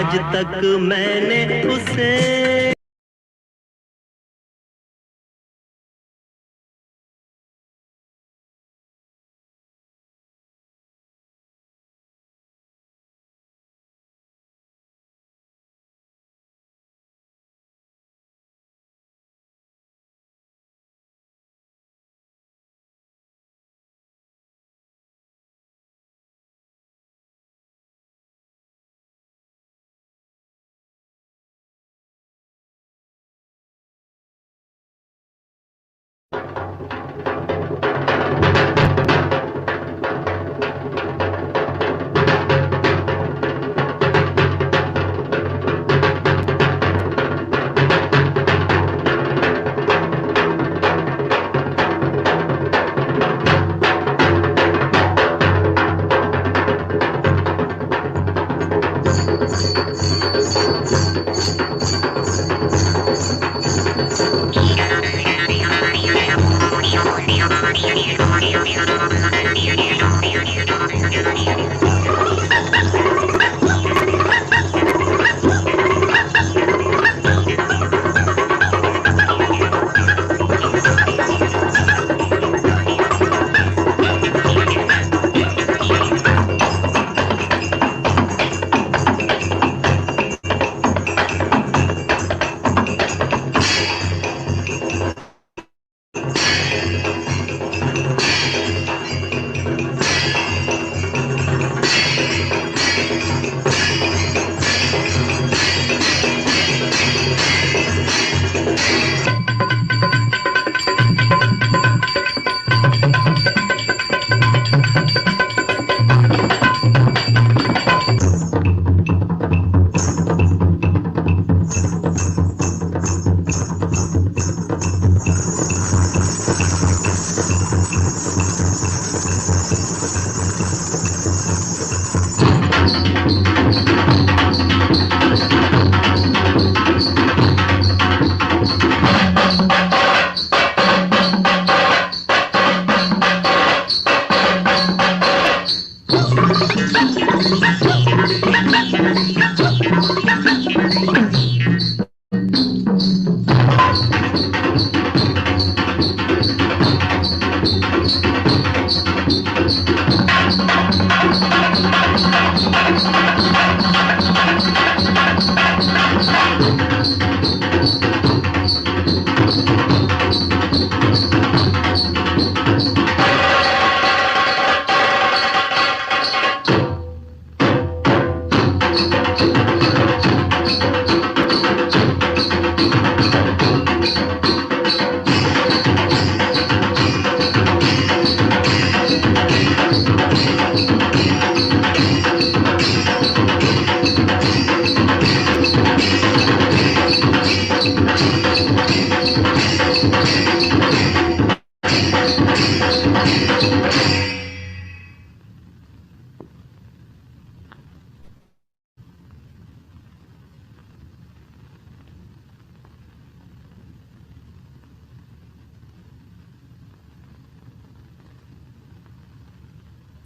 आज तक मैंने उसे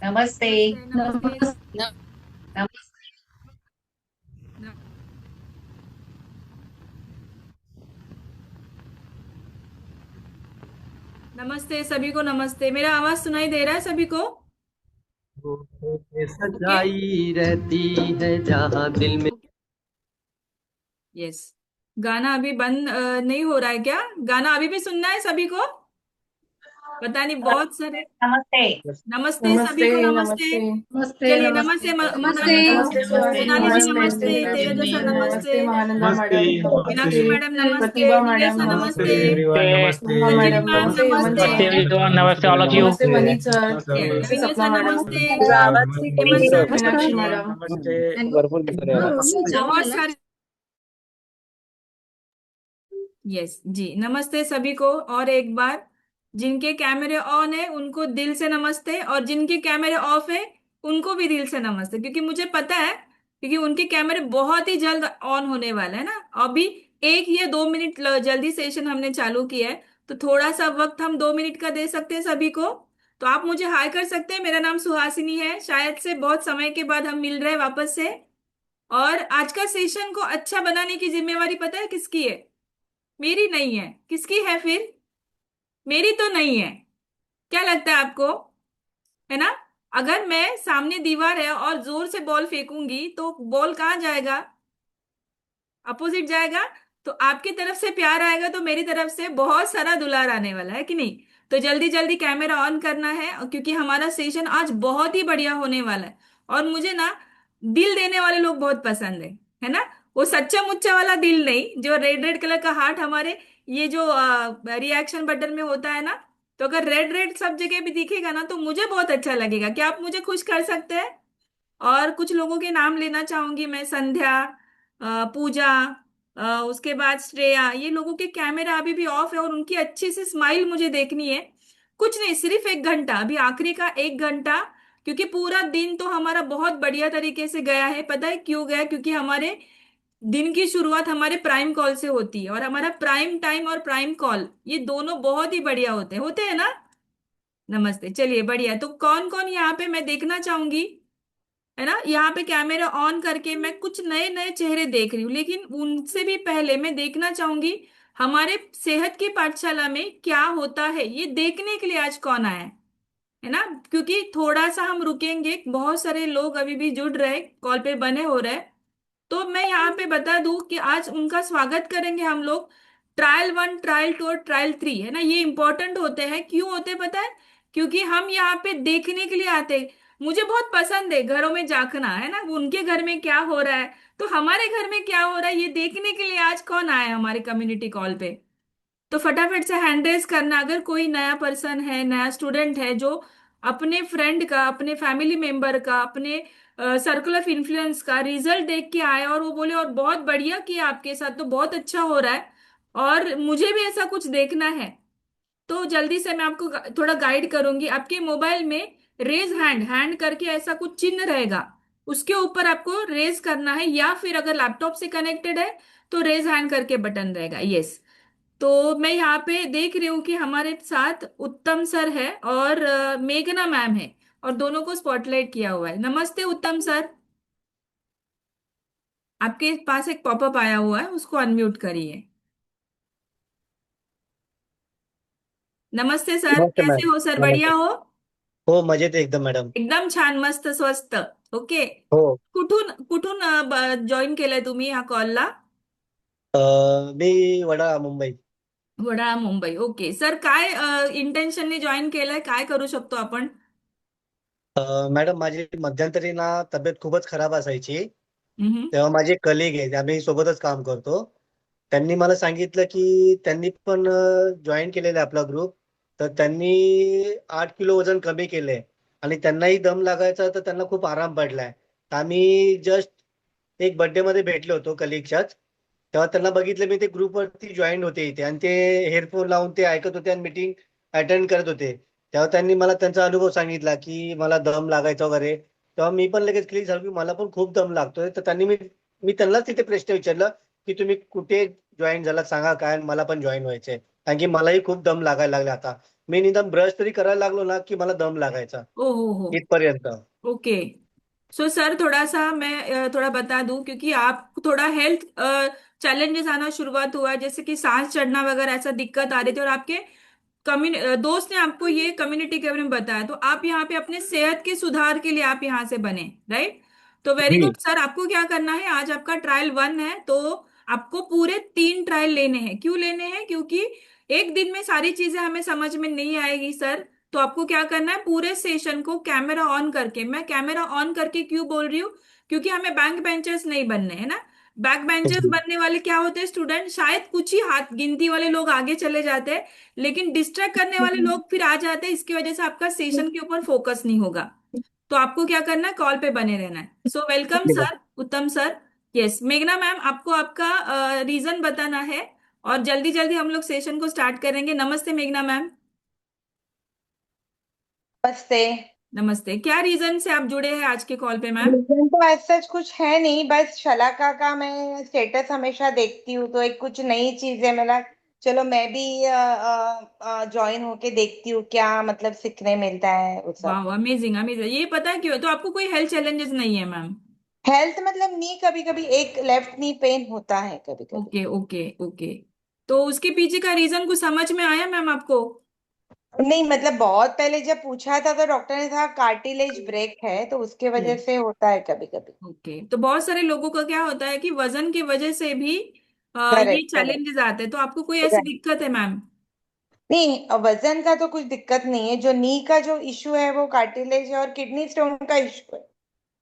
नमस्ते। नमस्ते नमस्ते नम- न- नमस्ते सभी को। नमस्ते, मेरा आवाज सुनाई दे रहा है सभी को? ओके। सच्चाई रहती है जहाँ दिल में। यस। गाना अभी बंद नहीं हो रहा है क्या? गाना अभी भी सुनना है सभी को? पता नहीं, बहुत सारे। नमस्ते। नमस्ते सभी नमस्ते को, नमस्ते। नमस्ते नमस्ते चलिए, नमस्ते नमस्ते नमस्ते मोनाली जी। नमस्ते सुहासिनी मोनाली जी नमस्ते नमस्ते, मीरा तेजा दीदी जैसा नमस्ते। नमस्ते महानंदा नमस्ते मैडम नमस्ते नमस्ते मीनाक्षी मैडम नमस्ते, प्रतिभा मैडम निलेशा नमस्ते नमस्ते, नमस्ते एवरीवन नमस्ते उमा अंजलि मैडम मैम नमस्ते हेमंत नमस्ते, नमस्ते सर everyone, नमस्ते all of you. नमस्ते वनीत सर नमस्ते नमस्ते नवीन सपना सर मैडम नमस्ते, हेमंत नमस्ते सर मीनाक्षी नमस्ते। मैडम नमस्ते बहुत सारे। यस जी, नमस्ते सभी को। और एक बार, जिनके कैमरे ऑन है उनको दिल से नमस्ते, और जिनके कैमरे ऑफ है उनको भी दिल से नमस्ते, क्योंकि मुझे पता है, क्योंकि उनके कैमरे बहुत ही जल्द ऑन होने वाले हैं ना। अभी 1 या 2 मिनट जल्दी सेशन हमने चालू किया है, तो थोड़ा सा वक्त हम 2 मिनट का दे सकते हैं सभी को। तो आप मुझे हाय कर सकते हैं। मेरा नाम सुहासिनी है, शायद से बहुत समय के बाद हम मिल रहे हैं वापस से। और आज का सेशन को अच्छा बनाने की जिम्मेवारी पता है किसकी है? मेरी नहीं है, किसकी है फिर? मेरी तो नहीं है। क्या लगता है आपको? है ना? अगर मैं सामने दीवार है और जोर से बॉल फेंकूंगी तो बॉल कहाँ जाएगा? अपोजिट जाएगा। तो आपकी तरफ से प्यार आएगा तो मेरी तरफ से बहुत सारा दुलार आने वाला है कि नहीं? तो जल्दी जल्दी कैमरा ऑन करना है, और क्योंकि हमारा सेशन आज बहुत ही बढ़िया होने वाला है। और मुझे ना दिल देने वाले लोग बहुत पसंद है ना? वो सच्चा मुच्चा वाला दिल नहीं, जो रेड रेड कलर का हार्ट हमारे ये जो रिएक्शन बटन में होता है ना। तो अगर रेड रेड सब जगह भी दिखेगा ना तो मुझे बहुत अच्छा लगेगा। क्या आप मुझे खुश कर सकते हैं? और कुछ लोगों के नाम लेना चाहूंगी मैं। संध्या, पूजा, उसके बाद श्रेया। ये लोगों के कैमरा अभी भी ऑफ है और उनकी अच्छी सी स्माइल मुझे देखनी है। कुछ नहीं, सिर्फ 1 घंटा, अभी आखिरी का 1 घंटा। क्योंकि पूरा दिन तो हमारा बहुत बढ़िया तरीके से गया है। पता है क्यों गया? क्योंकि हमारे दिन की शुरुआत हमारे प्राइम कॉल से होती है, और हमारा प्राइम टाइम और प्राइम कॉल ये दोनों बहुत ही बढ़िया होते हैं ना? नमस्ते, चलिए बढ़िया। तो कौन कौन यहाँ पे मैं देखना चाहूंगी, है ना? यहाँ पे कैमरा ऑन करके मैं कुछ नए नए चेहरे देख रही हूँ, लेकिन उनसे भी पहले मैं देखना चाहूंगी हमारे सेहत की पाठशाला में क्या होता है, ये देखने के लिए आज कौन आया है ना? क्योंकि थोड़ा सा हम रुकेंगे, बहुत सारे लोग अभी भी जुड़ रहे, कॉल पे बने हो रहे। तो मैं यहाँ पे बता दूं कि आज उनका स्वागत करेंगे हम लोग। ट्रायल 1, ट्रायल 2 और ट्रायल 3, है ना? ये इंपॉर्टेंट होते हैं। क्यों होते हैं पता है? क्योंकि हम यहाँ पे देखने के लिए आते हैं। मुझे बहुत पसंद है घरों में झांकना, है ना? उनके घर में क्या हो रहा है, तो हमारे घर में क्या हो रहा है, ये देखने के लिए आज कौन आया है हमारे कम्युनिटी कॉल पे। तो फटाफट से हैंड रेज करना अगर कोई नया पर्सन है, नया स्टूडेंट है जो अपने फ्रेंड का, अपने फैमिली मेंबर का, अपने सर्कल ऑफ इन्फ्लुएंस का रिजल्ट देख के आए और वो बोले और बहुत बढ़िया किया आपके साथ, तो बहुत अच्छा हो रहा है और मुझे भी ऐसा कुछ देखना है। तो जल्दी से मैं आपको थोड़ा गाइड करूंगी। आपके मोबाइल में रेज हैंड हैंड करके ऐसा कुछ चिन्ह रहेगा, उसके ऊपर आपको रेज करना है, या फिर अगर लैपटॉप से कनेक्टेड है तो रेज हैंड करके बटन रहेगा। यस। तो मैं यहाँ पे देख रही हूँ कि हमारे साथ उत्तम सर है और मेघना मैम है, और दोनों को स्पॉटलाइट किया हुआ है। नमस्ते उत्तम सर। आपके पास एक पॉपअप आया हुआ है, उसको अनम्यूट करिए। नमस्ते सर, नमस्ते कैसे मैम। हो सर? बढ़िया नमस्ते। हो? हो मजेत एकदम मॅडम. एकदम छान, मस्त, स्वस्त। ओके। हो. कुठून कुठून जॉईन केलंय तुम्ही ह्या कॉलला? मी वडाळा मुंबई. वडाळा मुंबई। ओके सर, काय इंटेन्शनने जॉईन केलंय? काय करू शकतो आपण? मॅडम माझी मध्यंतरी ना तब्येत खूपच खराब असायची. हम्म. तेव्हा माझे कलिग आहेत, आम्ही सोबतच काम करतो. त्यांनी मला सांगितलं की त्यांनी पण जॉईन केलेलं आहे आपला ग्रुप. तर त्यांनी 8 किलो वजन कमी केलंय आणि त्यांनाही दम लागायचा तर त्यांना खूप आराम पडलाय. तर आम्ही जस्ट एक बर्थडे मध्ये भेटलो होतो कलिगच्याच. तेव्हा त्यांना बघितलं मी, ते ग्रुपवरती जॉईन होते इथे आणि ते हेडफोन लावून ते ऐकत होते आणि मीटिंग अटेंड करत होते. तेव्हा त्यांनी मला त्यांचा अनुभव सांगितला की मला दम लागायचा वगैरे. तेव्हा मी पण लगेच क्लिक झालो की मला पण खूप दम लागतोय. तर त्यांनी मी मी त्यांनाच तिथे प्रश्न विचारला की तुम्ही कुठे जॉईन झाला सांगा काय, आणि मला पण जॉईन व्हायचंय. कारण की मलाही खूप दम लागायला लागला आता. मी निदान ब्रश तरी करायला लागलो ना की मला दम लागायचा ओ हो। इथपर्यंत. ओके। सो सर, थोड़ा सा मैं थोड़ा बता दूं, क्योंकि आप थोड़ा हेल्थ चैलेंजेस आना शुरुआत हुआ है, जैसे कि सांस चढ़ना वगैरह ऐसा दिक्कत आ रही थी, और आपके दोस्त ने आपको ये कम्युनिटी के बारे में बताया, तो आप यहाँ पे अपने सेहत के सुधार के लिए आप यहाँ से बने, राइट? तो वेरी जी गुड सर। आपको क्या करना है, आज आपका ट्रायल 1 है, तो आपको पूरे 3 ट्रायल लेने हैं। क्यों लेने हैं? क्योंकि एक दिन में सारी चीजें हमें समझ में नहीं आएगी सर। तो आपको क्या करना है, पूरे सेशन को कैमरा ऑन करके, मैं कैमरा ऑन करके क्यों बोल रही हूँ? क्योंकि हमें बैंक बेंचर्स नहीं बनने, है ना? बैक बेंचर्स जी बनने वाले क्या होते हैं स्टूडेंट? शायद कुछ ही हाथ गिनती वाले लोग आगे चले जाते हैं, लेकिन डिस्ट्रैक्ट करने वाले लोग फिर आ जाते हैं। इसकी वजह से आपका सेशन के ऊपर फोकस नहीं होगा। तो आपको क्या करना है, कॉल पे बने रहना है। सो वेलकम सर, उत्तम सर। यस, मेघना मैम, आपको आपका रीजन बताना है, और जल्दी जल्दी हम लोग सेशन को स्टार्ट करेंगे। नमस्ते मेघना मैम। नमस्ते। नमस्ते। क्या रीजन से आप जुड़े हैं आज के कॉल पे मैम? रीजन तो ऐसा कुछ है नहीं, बस शलाका का मैं स्टेटस हमेशा देखती हूँ तो एक कुछ नई चीज है मेरा। चलो मैं भी ज्वाइन होके देखती हूँ क्या मतलब सीखने मिलता है वो सब। वाह, अमेजिंग अमेजिंग। ये पता है क्यों? तो आपको कोई हेल्थ चैलेंजेस नहीं है मैम? हेल्थ मतलब नी, कभी कभी एक लेफ्ट नी पेन होता है कभी कभी। Okay okay okay. तो उसके पीछे का रीजन कुछ समझ में आया मैम आपको? नहीं मतलब बहुत पहले जब पूछा था तो डॉक्टर ने कहा कार्टिलेज ब्रेक है, तो उसके वजह से होता है कभी कभी। ओके, तो बहुत सारे लोगों का क्या होता है कि वजन की वजह से भी ये करेक्ट करेक्ट। चैलेंजेस आते हैं। तो आपको कोई ऐसी दिक्कत है मैम? नहीं, वजन का तो कुछ दिक्कत नहीं है, जो नी का जो इशू है वो कार्टिलेज है और किडनी स्टोन का इशू है।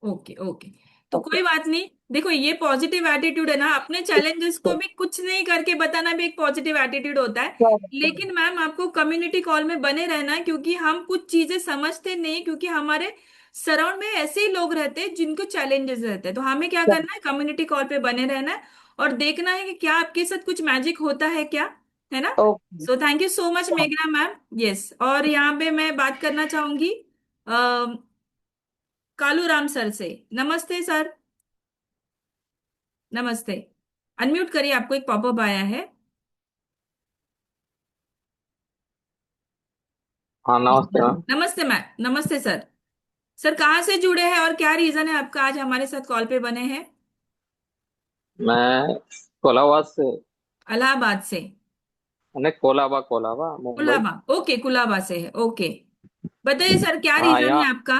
Okay okay. तो कोई बात नहीं, देखो ये पॉजिटिव एटीट्यूड है ना, अपने चैलेंजेस को भी कुछ नहीं करके बताना भी एक पॉजिटिव एटीट्यूड होता है। लेकिन मैम आपको कम्युनिटी कॉल में बने रहना है, क्योंकि हम कुछ चीजें समझते नहीं, क्योंकि हमारे सराउंड में ऐसे ही लोग रहते हैं जिनको चैलेंजेस रहते हैं। तो हमें क्या करना है, कम्युनिटी कॉल पे बने रहना है और देखना है कि क्या आपके साथ कुछ मैजिक होता है क्या, है ना? Okay. So thank you so much मेघना मैम। यस, और यहाँ पे मैं बात करना चाहूंगी कालू राम सर से। नमस्ते सर। नमस्ते। अनम्यूट करिए, आपको एक पॉपअप आया है। हाँ नमस्ते मैम। नमस्ते मैम, नमस्ते सर। सर कहाँ से जुड़े हैं और क्या रीजन है आपका आज हमारे साथ कॉल पे बने हैं? मैं कोलाबाद से। इलाहाबाद से? कोलाबा कोलाबा मुंबई। कुलाबा, ओके, कुलाबा से है, ओके। बताइए सर क्या हाँ रीजन है यहाँ आपका?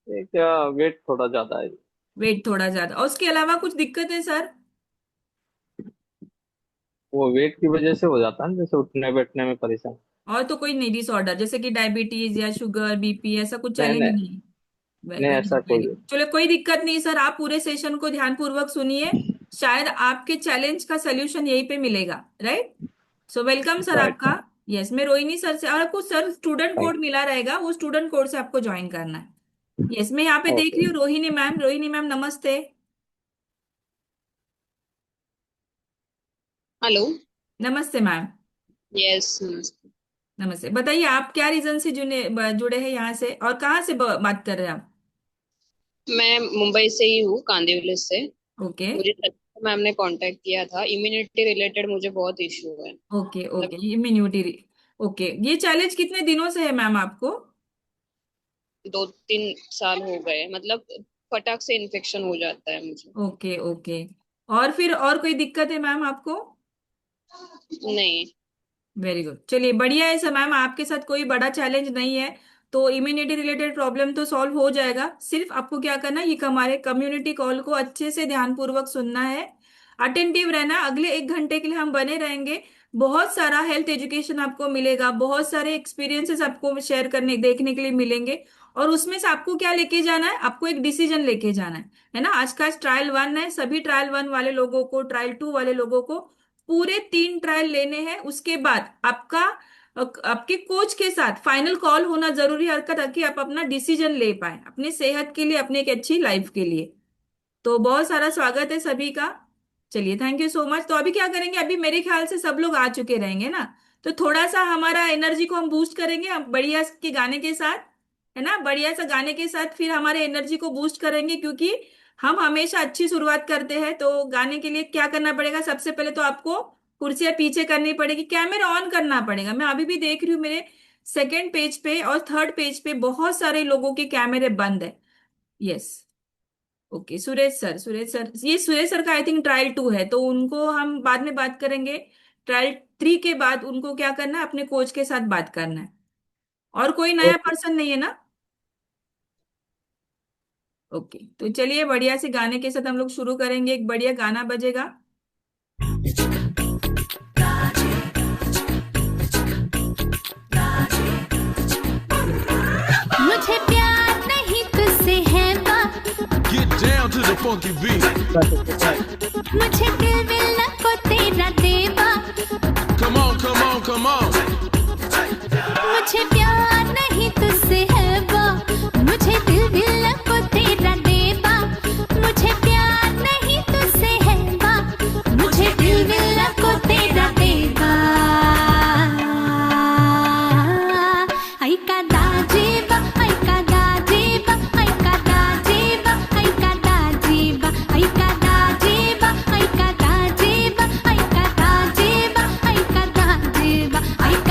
एक वेट थोड़ा ज्यादा है। वेट थोड़ा ज्यादा, और उसके अलावा कुछ दिक्कत है सर? वो वेट की वजह से हो जाता है ना, जैसे उठने बैठने में परेशान। और तो कोई नहीं डिसऑर्डर जैसे कि डायबिटीज या शुगर बीपी ऐसा कुछ नहीं चैलेंज नहीं, नहीं? नहीं वेरी ऐसा गुड वेरी कोई। गुड, चलो कोई दिक्कत नहीं सर, आप पूरे सेशन को ध्यानपूर्वक सुनिए। शायद आपके चैलेंज का सलूशन यहीं पे मिलेगा, right? So welcome sir right. आपका। यस, मैं रोहिणी सर से, और आपको सर स्टूडेंट थैंक कोड मिला रहेगा, वो स्टूडेंट कोड से आपको ज्वाइन करना है। यस, मैं यहाँ पे यू। देख रही ओके। हूँ रोहिणी मैम। रोहिणी मैम नमस्ते। हेलो। नमस्ते मैम। यस नमस्ते। नमस्ते, बताइए आप क्या रीजन से जुड़े जुड़े हैं यहाँ से, और कहाँ से बात कर रहे हैं आप? मैं मुंबई से ही हूँ, कांदिवली से। ओके मुझे मैम ने कांटेक्ट किया था, इम्यूनिटी रिलेटेड मुझे बहुत इशू है। ओके मतलब ओके, इम्यूनिटी। ओके, ये चैलेंज कितने दिनों से है मैम आपको? 2-3 साल हो गए, मतलब फटाक से इन्फेक्शन हो जाता है मुझे। Okay okay. और फिर और कोई दिक्कत है मैम आपको? नहीं। वेरी गुड, चलिए बढ़िया है सर। मैम आपके साथ कोई बड़ा चैलेंज नहीं है, तो इम्यूनिटी रिलेटेड प्रॉब्लम तो सॉल्व हो जाएगा। सिर्फ आपको क्या करना है, ये हमारे कम्युनिटी कॉल को अच्छे से ध्यानपूर्वक सुनना है, अटेंटिव रहना। अगले 1 घंटे के लिए हम बने रहेंगे। बहुत सारा हेल्थ एजुकेशन आपको मिलेगा, बहुत सारे एक्सपीरियंसेस आपको शेयर करने देखने के लिए मिलेंगे। और उसमें से आपको क्या लेके जाना है, आपको एक डिसीजन लेके जाना है ना? आज का ट्रायल 1 है, सभी ट्रायल 1 वाले लोगों को, ट्रायल 2 वाले लोगों को पूरे 3 ट्रायल लेने हैं। उसके बाद आपका आपके कोच के साथ फाइनल कॉल होना जरूरी है, ताकि आप अपना डिसीजन ले पाए अपने सेहत के लिए, अपने एक अच्छी लाइफ के लिए। तो बहुत सारा स्वागत है सभी का। चलिए थैंक यू सो मच। तो अभी क्या करेंगे, अभी मेरे ख्याल से सब लोग आ चुके रहेंगे ना, तो थोड़ा सा हमारा एनर्जी को हम बूस्ट करेंगे, हम बढ़िया के गाने के साथ, है ना? बढ़िया सा गाने के साथ फिर हमारे एनर्जी को बूस्ट करेंगे, क्योंकि हम हमेशा अच्छी शुरुआत करते हैं। तो गाने के लिए क्या करना पड़ेगा, सबसे पहले तो आपको कुर्सियां पीछे करनी पड़ेगी, कैमरा ऑन करना पड़ेगा। मैं अभी भी देख रही हूँ मेरे सेकेंड पेज पे और थर्ड पेज पे बहुत सारे लोगों के कैमरे बंद है। Yes, okay. सुरेश सर, ये सुरेश सर का आई थिंक ट्रायल 2 है, तो उनको हम बाद में बात करेंगे। ट्रायल 3 के बाद उनको क्या करना है, अपने कोच के साथ बात करना है। और कोई नया ओके। पर्सन नहीं है ना? ओके, तो चलिए बढ़िया से गाने के साथ हम लोग शुरू करेंगे। एक बढ़िया गाना बजेगा। मुझे प्यार नहीं तुझसे है बात, Get down to the funky beat. मुझे दिल मिलना को तेरा देवा, Come on, come on, come on. मुझे प्यार नहीं तुझसे है बा, मुझे दिल मिलना को तेरा देवा, मुझे प्यार नहीं तुझसे है बा, मुझे दिल मिलना को तेरा देवा। आई का दाजीबा, आई का दाजीबा, आई का दाजीबा, आई का दाजीबा, आई का दाजीबा, आई का दाजीबा, आई का दाजीबा, आई का दाजीबा, आई का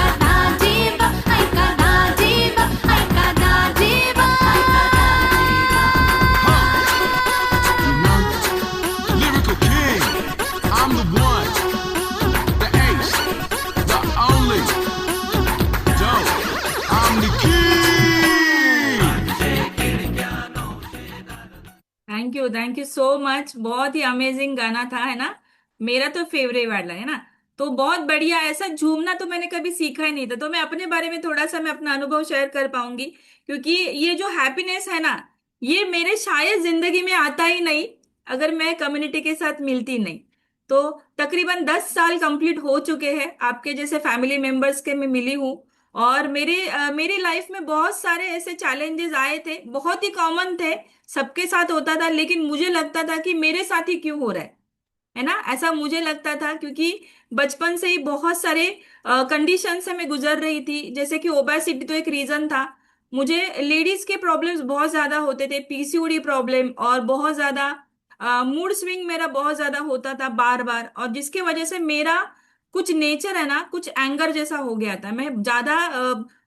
थैंक यू सो मच। बहुत ही अमेजिंग गाना था, है ना। मेरा तो फेवरेट वाला है ना। तो बहुत बढ़िया, ऐसा झूमना तो मैंने कभी सीखा ही नहीं था। तो मैं अपने बारे में थोड़ा सा मैं अपना अनुभव शेयर कर पाऊंगी, क्योंकि ये जो हैप्पीनेस है ना, ये मेरे शायद जिंदगी में आता ही नहीं अगर मैं कम्युनिटी के साथ मिलती नहीं। तो तकरीबन 10 साल कंप्लीट हो चुके हैं आपके जैसे फैमिली मेंबर्स के मैं मिली हूँ। और मेरी लाइफ में बहुत सारे ऐसे चैलेंजेस आए थे, बहुत ही कॉमन थे, सबके साथ होता था, लेकिन मुझे लगता था कि मेरे साथ ही क्यों हो रहा है ना। ऐसा मुझे लगता था क्योंकि बचपन से ही बहुत सारे कंडीशन से मैं गुजर रही थी। जैसे कि ओबेसिटी तो एक रीजन था। मुझे लेडीज के प्रॉब्लम्स बहुत ज्यादा होते थे, पीसीओडी प्रॉब्लम, और बहुत ज्यादा मूड स्विंग मेरा बहुत ज्यादा होता था बार बार, और जिसकी वजह से मेरा कुछ नेचर है ना, कुछ एंगर जैसा हो गया था। मैं ज्यादा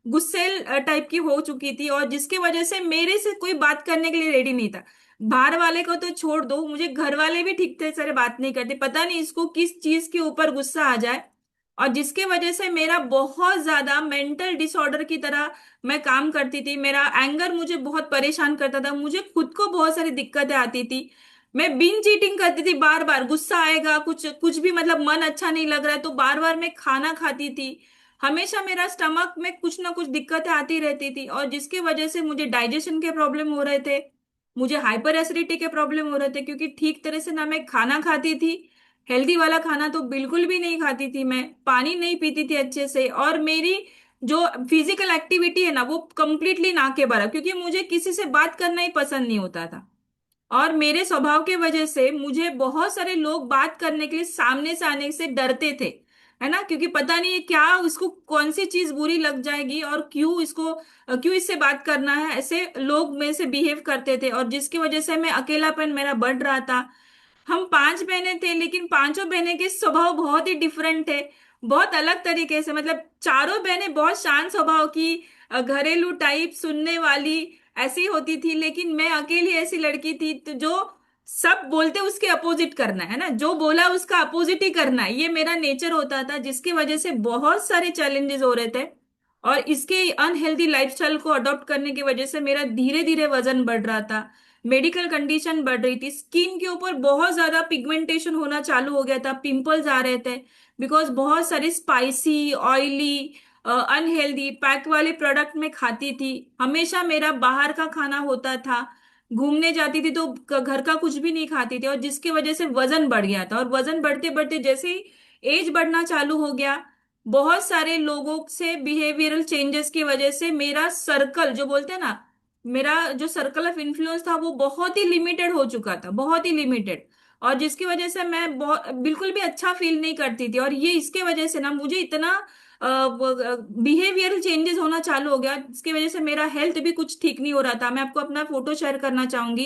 गुस्सेल टाइप की हो चुकी थी, और जिसकी वजह से मेरे से कोई बात करने के लिए रेडी नहीं था। बाहर वाले को तो छोड़ दो, मुझे घर वाले भी ठीक से बात नहीं करते, पता नहीं इसको किस चीज के ऊपर गुस्सा आ जाए। और जिसके वजह से मेरा बहुत ज्यादा मेंटल डिसऑर्डर की तरह मैं काम करती थी। मेरा एंगर मुझे बहुत परेशान करता था, मुझे खुद को बहुत सारी दिक्कतें आती थी। मैं बिंज ईटिंग करती थी, बार बार गुस्सा आएगा, कुछ कुछ भी मतलब मन अच्छा नहीं लग रहा है तो बार बार मैं खाना खाती थी। हमेशा मेरा स्टमक में कुछ ना कुछ दिक्कतें आती रहती थी, और जिसकी वजह से मुझे डाइजेशन के प्रॉब्लम हो रहे थे, मुझे हाइपर एसिडिटी के प्रॉब्लम हो रहे थे, क्योंकि ठीक तरह से ना मैं खाना खाती थी, हेल्दी वाला खाना तो बिल्कुल भी नहीं खाती थी, मैं पानी नहीं पीती थी अच्छे से, और मेरी जो फिजिकल एक्टिविटी है ना वो कंप्लीटली ना के बराबर, क्योंकि मुझे किसी से बात करना ही पसंद नहीं होता था। और मेरे स्वभाव के वजह से मुझे बहुत सारे लोग बात करने के लिए सामने से आने से डरते थे, है ना, क्योंकि पता नहीं क्या उसको कौन सी चीज बुरी लग जाएगी, और क्यों इससे बात करना है, ऐसे लोग मेरे से बिहेव करते थे, और जिसकी वजह से मैं अकेलापन मेरा बढ़ रहा था। हम 5 बहनें थे, लेकिन पांचों बहनें के स्वभाव बहुत ही डिफरेंट थे, बहुत अलग तरीके से। मतलब चारों बहनें बहुत शांत स्वभाव की, घरेलू टाइप, सुनने वाली ऐसी होती थी, लेकिन मैं अकेली ऐसी लड़की थी तो जो सब बोलते उसके अपोजिट करना है ना, जो बोला उसका अपोजिट ही करना है, ये मेरा नेचर होता था, जिसकी वजह से बहुत सारे चैलेंजेस हो रहे थे। और इसके अनहेल्दी लाइफस्टाइल को अडॉप्ट करने की वजह से मेरा धीरे धीरे वजन बढ़ रहा था, मेडिकल कंडीशन बढ़ रही थी, स्किन के ऊपर बहुत ज्यादा पिगमेंटेशन होना चालू हो गया था, पिंपल्स आ रहे थे, बिकॉज बहुत सारे स्पाइसी, ऑयली, अनहेल्दी पैक वाले प्रोडक्ट में खाती थी। हमेशा मेरा बाहर का खाना होता था, घूमने जाती थी तो घर का कुछ भी नहीं खाती थी, और जिसकी वजह से वजन बढ़ गया था। और वजन बढ़ते बढ़ते जैसे ही एज बढ़ना चालू हो गया, बहुत सारे लोगों से बिहेवियरल चेंजेस की वजह से मेरा सर्कल जो बोलते हैं ना, मेरा जो सर्कल ऑफ इन्फ्लुएंस था वो बहुत ही लिमिटेड हो चुका था, बहुत ही लिमिटेड। और जिसकी वजह से मैं बहुत बिल्कुल भी अच्छा फील नहीं करती थी, और ये इसके वजह से ना मुझे इतना बिहेवियरल चेंजेस होना चालू हो गया, जिसकी वजह से मेरा हेल्थ भी कुछ ठीक नहीं हो रहा था। मैं आपको अपना फोटो शेयर करना चाहूंगी।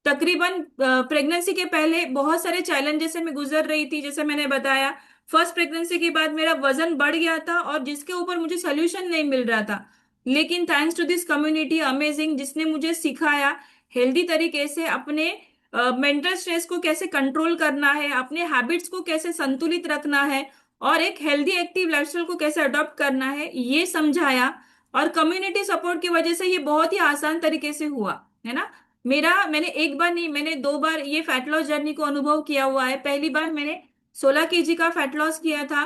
तकरीबन प्रेगनेंसी के पहले बहुत सारे चैलेंजेस से मैं गुजर रही थी, जैसे मैंने बताया। फर्स्ट प्रेगनेंसी के बाद मेरा वजन बढ़ गया था, और जिसके ऊपर मुझे सोल्यूशन नहीं मिल रहा था, लेकिन thanks to this community amazing, जिसने मुझे सिखाया हेल्दी तरीके से अपने मेंटल स्ट्रेस को कैसे कंट्रोल करना है, अपने हैबिट्स को कैसे संतुलित रखना है, और एक हेल्दी एक्टिव लाइफस्टाइल को कैसे अडॉप्ट करना है, ये समझाया। और कम्युनिटी सपोर्ट की वजह से ये बहुत ही आसान तरीके से हुआ, है ना। मैंने एक बार नहीं, मैंने 2 बार ये फैट लॉस जर्नी को अनुभव किया हुआ है। पहली बार मैंने 16 kg का फैट लॉस किया था।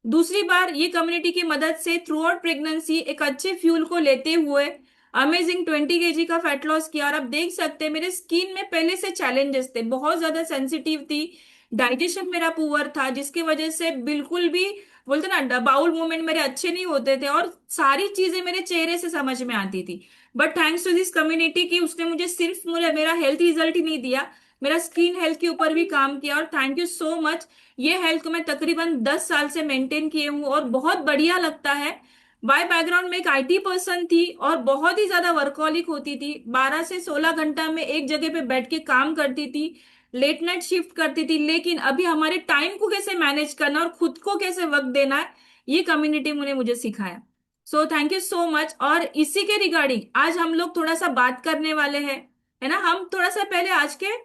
दूसरी बार ये कम्युनिटी की मदद से थ्रू आउट प्रेगनेंसी एक अच्छे फ्यूल को लेते हुए अमेजिंग 20 kg का फैट लॉस किया। और आप देख सकते हैं मेरे स्किन में पहले से चैलेंजेस थे, बहुत ज्यादा सेंसिटिव थी, डाइजेशन मेरा पुअर था, जिसकी वजह से बिल्कुल भी बोलते ना बाउल मूवमेंट मेरे अच्छे नहीं होते थे, और सारी चीजें मेरे चेहरे से समझ में आती थी। But thanks to this community की उसने मुझे सिर्फ मुझे मेरा हेल्थ रिजल्ट ही नहीं दिया, मेरा स्किन हेल्थ के ऊपर भी काम किया। और थैंक यू सो मच। ये हेल्थ को मैं तकरीबन 10 साल से मेंटेन किए हूँ, और बहुत बढ़िया लगता है। बाय बैकग्राउंड में एक आईटी पर्सन थी, और बहुत ही ज्यादा वर्कहोलिक होती थी, 12 से 16 घंटा में एक जगह पे बैठ के काम करती थी, लेट नाइट शिफ्ट करती थी। लेकिन अभी हमारे टाइम को कैसे मैनेज करना और खुद को कैसे वक्त देना है, ये कम्युनिटी मुझे सिखाया। So thank you so much. और इसी के रिगार्डिंग आज हम लोग थोड़ा सा बात करने वाले हैं, है ना। हम थोड़ा सा पहले आज के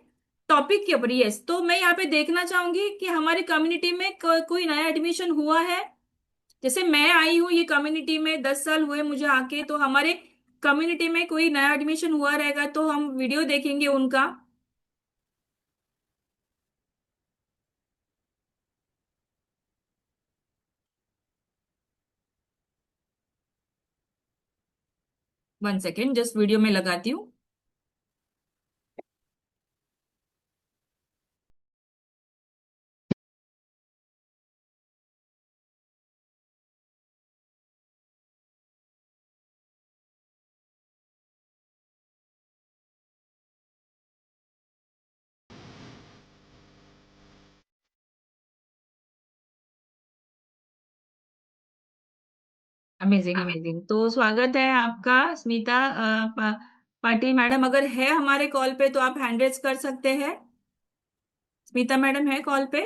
टॉपिक के ऊपर, यस, तो मैं यहाँ पे देखना चाहूंगी कि हमारी कम्युनिटी में कोई नया एडमिशन हुआ है। जैसे मैं आई हूँ ये कम्युनिटी में, 10 साल हुए मुझे आके, तो हमारे कम्युनिटी में कोई नया एडमिशन हुआ रहेगा तो हम वीडियो देखेंगे उनका। वन सेकेंड, जस्ट वीडियो में लगाती हूँ। Amazing amazing. तो स्वागत है आपका स्मिता पाटिल मैडम। अगर है हमारे कॉल पे तो आप हैंड रेज कर सकते हैं। स्मिता मैडम है कॉल पे?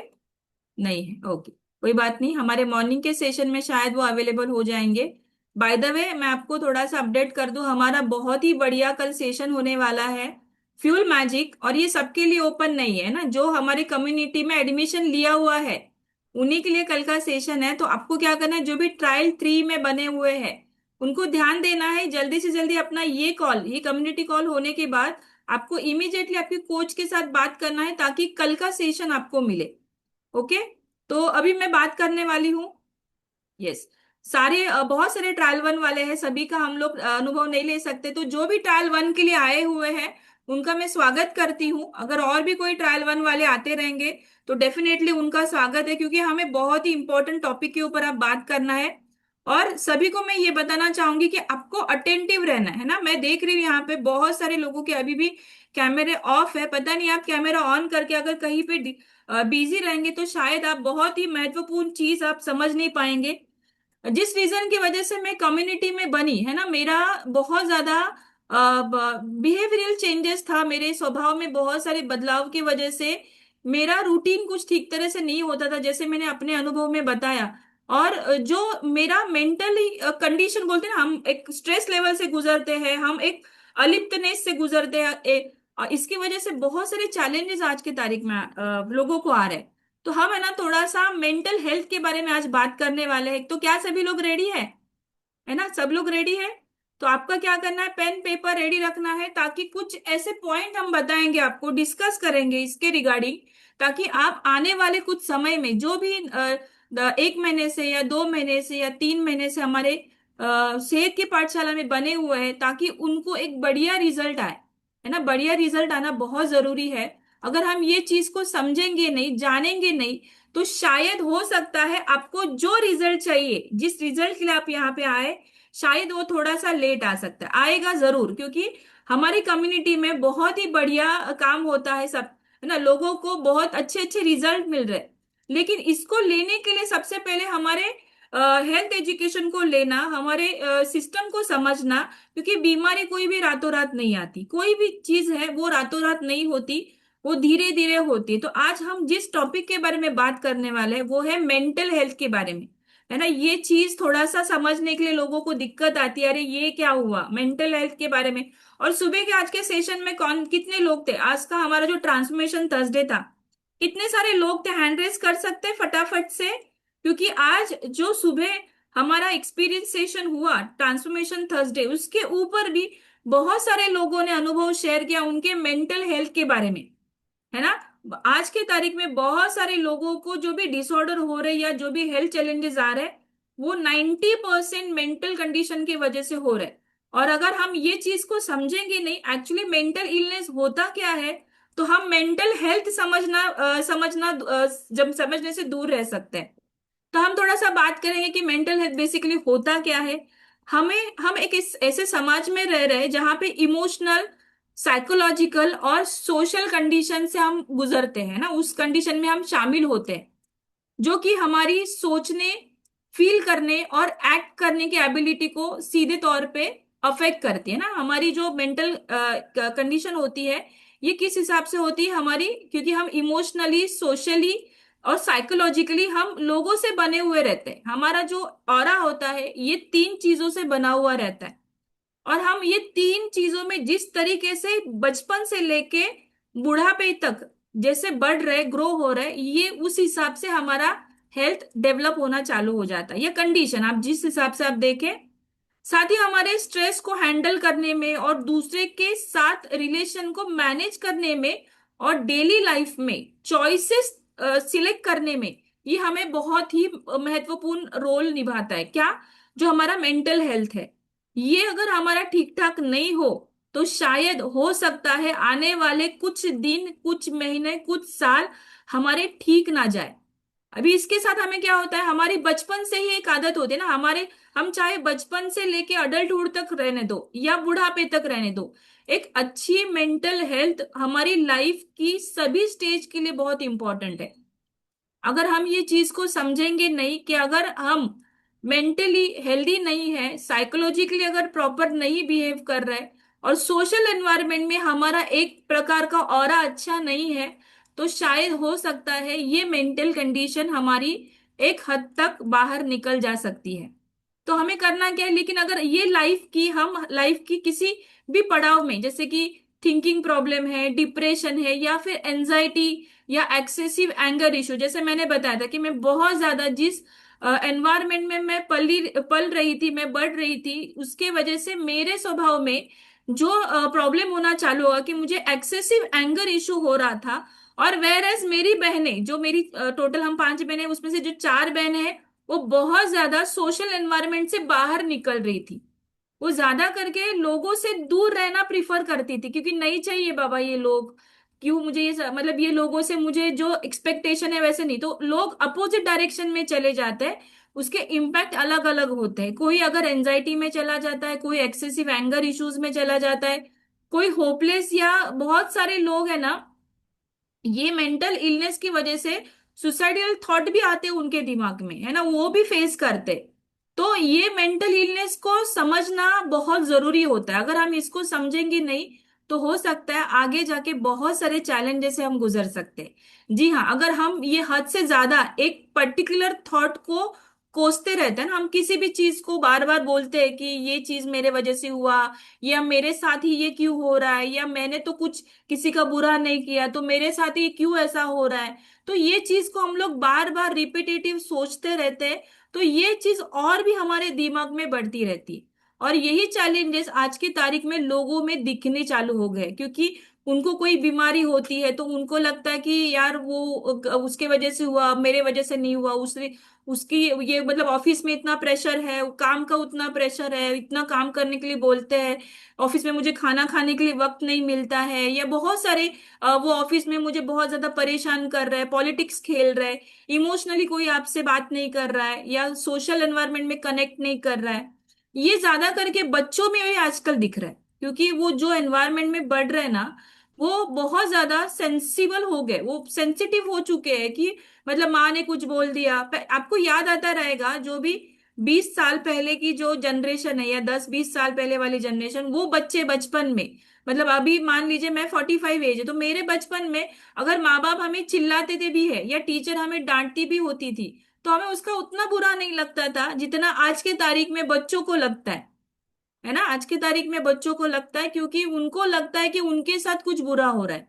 नहीं है, ओके, कोई बात नहीं, हमारे मॉर्निंग के सेशन में शायद वो अवेलेबल हो जाएंगे। बाय द वे, मैं आपको थोड़ा सा अपडेट कर दूं, हमारा बहुत ही बढ़िया कल सेशन होने वाला है, फ्यूल मैजिक। और ये सबके लिए ओपन नहीं है ना, जो हमारी कम्युनिटी में एडमिशन लिया हुआ है उन्हीं के लिए कल का सेशन है। तो आपको क्या करना है, जो भी ट्रायल 3 में बने हुए हैं उनको ध्यान देना है, जल्दी से जल्दी अपना ये कम्युनिटी कॉल होने के बाद आपको इमीडिएटली आपके कोच के साथ बात करना है ताकि कल का सेशन आपको मिले। ओके, तो अभी मैं बात करने वाली हूँ। यस, बहुत सारे ट्रायल 1 वाले हैं, सभी का हम लोग अनुभव नहीं ले सकते, तो जो भी ट्रायल 1 के लिए आए हुए हैं उनका मैं स्वागत करती हूँ। अगर और भी कोई ट्रायल 1 वाले आते रहेंगे तो डेफिनेटली उनका स्वागत है, क्योंकि हमें बहुत ही इंपॉर्टेंट टॉपिक के ऊपर अब बात करना है। और सभी को मैं ये बताना चाहूंगी कि आपको अटेंटिव रहना है ना। मैं देख रही हूँ यहाँ पे बहुत सारे लोगों के अभी भी कैमरे ऑफ है, पता नहीं आप कैमरा ऑन करके अगर कहीं पे बिजी रहेंगे तो शायद आप बहुत ही महत्वपूर्ण चीज आप समझ नहीं पाएंगे। जिस रीजन की वजह से मैं कम्युनिटी में बनी है ना, मेरा बहुत ज्यादा बिहेवियरल चेंजेस था, मेरे स्वभाव में बहुत सारे बदलाव की वजह से मेरा रूटीन कुछ ठीक तरह से नहीं होता था, जैसे मैंने अपने अनुभव में बताया। और जो मेरा मेंटली कंडीशन बोलते हैं ना, हम एक स्ट्रेस लेवल से गुजरते हैं, हम एक अलिप्तनेस से गुजरते हैं, इसकी वजह से बहुत सारे चैलेंजेस आज की तारीख में लोगों को आ रहे हैं। तो हम है ना थोड़ा सा मेंटल हेल्थ के बारे में आज बात करने वाले हैं। तो क्या सभी लोग रेडी है ना? सब लोग रेडी है? तो आपका क्या करना है, पेन पेपर रेडी रखना है, ताकि कुछ ऐसे पॉइंट हम बताएंगे आपको, डिस्कस करेंगे इसके रिगार्डिंग, ताकि आप आने वाले कुछ समय में जो भी 1 महीने से या 2 महीने से या 3 महीने से हमारे सेहत की पाठशाला में बने हुए हैं, ताकि उनको एक बढ़िया रिजल्ट आए, है ना। बढ़िया रिजल्ट आना बहुत जरूरी है। अगर हम ये चीज को समझेंगे नहीं, जानेंगे नहीं, तो शायद हो सकता है आपको जो रिजल्ट चाहिए, जिस रिजल्ट के लिए आप यहाँ पे आए, शायद वो थोड़ा सा लेट आ सकता है। आएगा जरूर, क्योंकि हमारी कम्युनिटी में बहुत ही बढ़िया काम होता है सब, है ना, लोगों को बहुत अच्छे अच्छे रिजल्ट मिल रहे हैं। लेकिन इसको लेने के लिए सबसे पहले हमारे हेल्थ एजुकेशन को लेना, हमारे सिस्टम को समझना, क्योंकि बीमारी कोई भी रातों रात नहीं आती, कोई भी चीज है वो रातों रात नहीं होती, वो धीरे धीरे होती है। तो आज हम जिस टॉपिक के बारे में बात करने वाले हैं वो है मेंटल हेल्थ के बारे में, है ना। ये चीज थोड़ा सा समझने के लिए लोगों को दिक्कत आती है, अरे ये क्या हुआ मेंटल हेल्थ के बारे में। और सुबह के आज के सेशन में कौन कितने लोग थे, आज का हमारा जो ट्रांसफॉर्मेशन थर्सडे था, कितने सारे लोग थे? हैंड रेज कर सकते हैं फटाफट से, क्योंकि आज जो सुबह हमारा एक्सपीरियंस सेशन हुआ ट्रांसफॉर्मेशन थर्सडे, उसके ऊपर भी बहुत सारे लोगों ने अनुभव शेयर किया उनके मेंटल हेल्थ के बारे में, है ना। आज के तारीख में बहुत सारे लोगों को जो भी डिसऑर्डर हो रहे या जो भी हेल्थ चैलेंजेस आ रहे हैं, वो 90% मेंटल कंडीशन की वजह से हो रहे हैं। और अगर हम ये चीज को समझेंगे नहीं, एक्चुअली मेंटल इलनेस होता क्या है, तो हम मेंटल हेल्थ समझना जब समझने से दूर रह सकते हैं। तो हम थोड़ा सा बात करेंगे कि मेंटल हेल्थ बेसिकली होता क्या है। हम एक ऐसे समाज में रह रहे हैं जहाँ पे इमोशनल, साइकोलॉजिकल और सोशल कंडीशन से हम गुजरते हैं ना, उस कंडीशन में हम शामिल होते हैं, जो कि हमारी सोचने, फील करने और एक्ट करने की एबिलिटी को सीधे तौर पे अफेक्ट करती है ना। हमारी जो मेंटल कंडीशन होती है, ये किस हिसाब से होती है हमारी, क्योंकि हम इमोशनली, सोशली और साइकोलॉजिकली हम लोगों से बने हुए रहते हैं। हमारा जो ऑरा होता है ये 3 चीजों से बना हुआ रहता है, और हम ये 3 चीजों में जिस तरीके से बचपन से लेके बुढ़ापे तक जैसे बढ़ रहे, ग्रो हो रहे, ये उस हिसाब से हमारा हेल्थ डेवलप होना चालू हो जाता है। ये कंडीशन आप जिस हिसाब से आप देखें, साथ ही हमारे स्ट्रेस को हैंडल करने में और दूसरे के साथ रिलेशन को मैनेज करने में और डेली लाइफ में चॉइसेस सिलेक्ट करने में, ये हमें बहुत ही महत्वपूर्ण रोल निभाता है। क्या? जो हमारा मेंटल हेल्थ है। ये अगर हमारा ठीक ठाक नहीं हो तो शायद हो सकता है आने वाले कुछ दिन, कुछ महीने, कुछ साल हमारे ठीक ना जाए। अभी इसके साथ हमें क्या होता है, हमारी बचपन से ही एक आदत होती है ना हमारे, हम चाहे बचपन से लेके अडल्टहुड तक रहने दो या बुढ़ापे तक रहने दो, एक अच्छी मेंटल हेल्थ हमारी लाइफ की सभी स्टेज के लिए बहुत इंपॉर्टेंट है। अगर हम ये चीज को समझेंगे नहीं कि अगर हम मेंटली हेल्दी नहीं है, साइकोलॉजिकली अगर प्रॉपर नहीं बिहेव कर रहे और सोशल एनवायरनमेंट में हमारा एक प्रकार का ऑरा अच्छा नहीं है, तो शायद हो सकता है ये मेंटल कंडीशन हमारी एक हद तक बाहर निकल जा सकती है। तो हमें करना क्या है, लेकिन अगर ये लाइफ की, हम लाइफ की किसी भी पड़ाव में, जैसे कि थिंकिंग प्रॉब्लम है, डिप्रेशन है, या फिर एंजाइटी या एक्सेसिव एंगर इशू, जैसे मैंने बताया था कि मैं बहुत ज्यादा जिस एनवायरनमेंट में मैं पल रही थी, मैं बढ़ रही थी, उसके वजह से मेरे स्वभाव में जो प्रॉब्लम होना चालू हुआ कि मुझे एक्सेसिव एंगर इशू हो रहा था। और वेर एज मेरी बहनें, जो मेरी टोटल हम 5 बहनें, उसमें से जो 4 बहनें हैं वो बहुत ज्यादा सोशल एनवायरनमेंट से बाहर निकल रही थी। वो ज्यादा करके लोगों से दूर रहना प्रिफर करती थी, क्योंकि नहीं चाहिए बाबा ये लोग, क्यों मुझे ये मतलब ये लोगों से मुझे जो एक्सपेक्टेशन है वैसे नहीं, तो लोग अपोजिट डायरेक्शन में चले जाते हैं। उसके इम्पैक्ट अलग अलग होते हैं, कोई अगर एंजाइटी में चला जाता है, कोई एक्सेसिव एंगर इश्यूज में चला जाता है, कोई होपलेस, या बहुत सारे लोग है ना, ये मेंटल इलनेस की वजह से सुसाइडल थॉट भी आते हैं उनके दिमाग में, है ना, वो भी फेस करते। तो ये मेंटल इलनेस को समझना बहुत जरूरी होता है। अगर हम इसको समझेंगे नहीं तो हो सकता है आगे जाके बहुत सारे चैलेंजेस से हम गुजर सकते हैं। जी हाँ, अगर हम ये हद से ज्यादा एक पर्टिकुलर थॉट को कोसते रहते हैं ना, हम किसी भी चीज को बार बार बोलते हैं कि ये चीज मेरे वजह से हुआ, या मेरे साथ ही ये क्यों हो रहा है, या मैंने तो कुछ किसी का बुरा नहीं किया तो मेरे साथ ही क्यों ऐसा हो रहा है, तो ये चीज को हम लोग बार बार रिपीटेटिव सोचते रहते हैं। तो ये चीज और भी हमारे दिमाग में बढ़ती रहती है। और यही चैलेंजेस आज की तारीख में लोगों में दिखने चालू हो गए, क्योंकि उनको कोई बीमारी होती है तो उनको लगता है कि यार वो उसके वजह से हुआ, मेरे वजह से नहीं हुआ, उसने उसकी ये मतलब ऑफिस में इतना प्रेशर है, काम का उतना प्रेशर है, इतना काम करने के लिए बोलते हैं, ऑफिस में मुझे खाना खाने के लिए वक्त नहीं मिलता है, या बहुत सारे वो ऑफिस में मुझे बहुत ज्यादा परेशान कर रहा है, पॉलिटिक्स खेल रहा है, इमोशनली कोई आपसे बात नहीं कर रहा है, या सोशल एनवायरनमेंट में कनेक्ट नहीं कर रहा है। ये ज्यादा करके बच्चों में भी आजकल दिख रहा है, क्योंकि वो जो एनवायरनमेंट में बढ़ रहे हैं ना, वो बहुत ज्यादा सेंसिबल हो गए, वो सेंसिटिव हो चुके हैं कि मतलब माँ ने कुछ बोल दिया। आपको याद आता रहेगा जो भी 20 साल पहले की जो जनरेशन है, या 10-20 साल पहले वाली जनरेशन, वो बच्चे बचपन में, मतलब अभी मान लीजिए मैं 45 एज है, तो मेरे बचपन में अगर माँ बाप हमें चिल्लाते थे भी है, या टीचर हमें डांटती भी होती थी, तो हमें उसका उतना बुरा नहीं लगता था जितना आज के तारीख में बच्चों को लगता है ना। आज की तारीख में बच्चों को लगता है, क्योंकि उनको लगता है कि उनके साथ कुछ बुरा हो रहा है,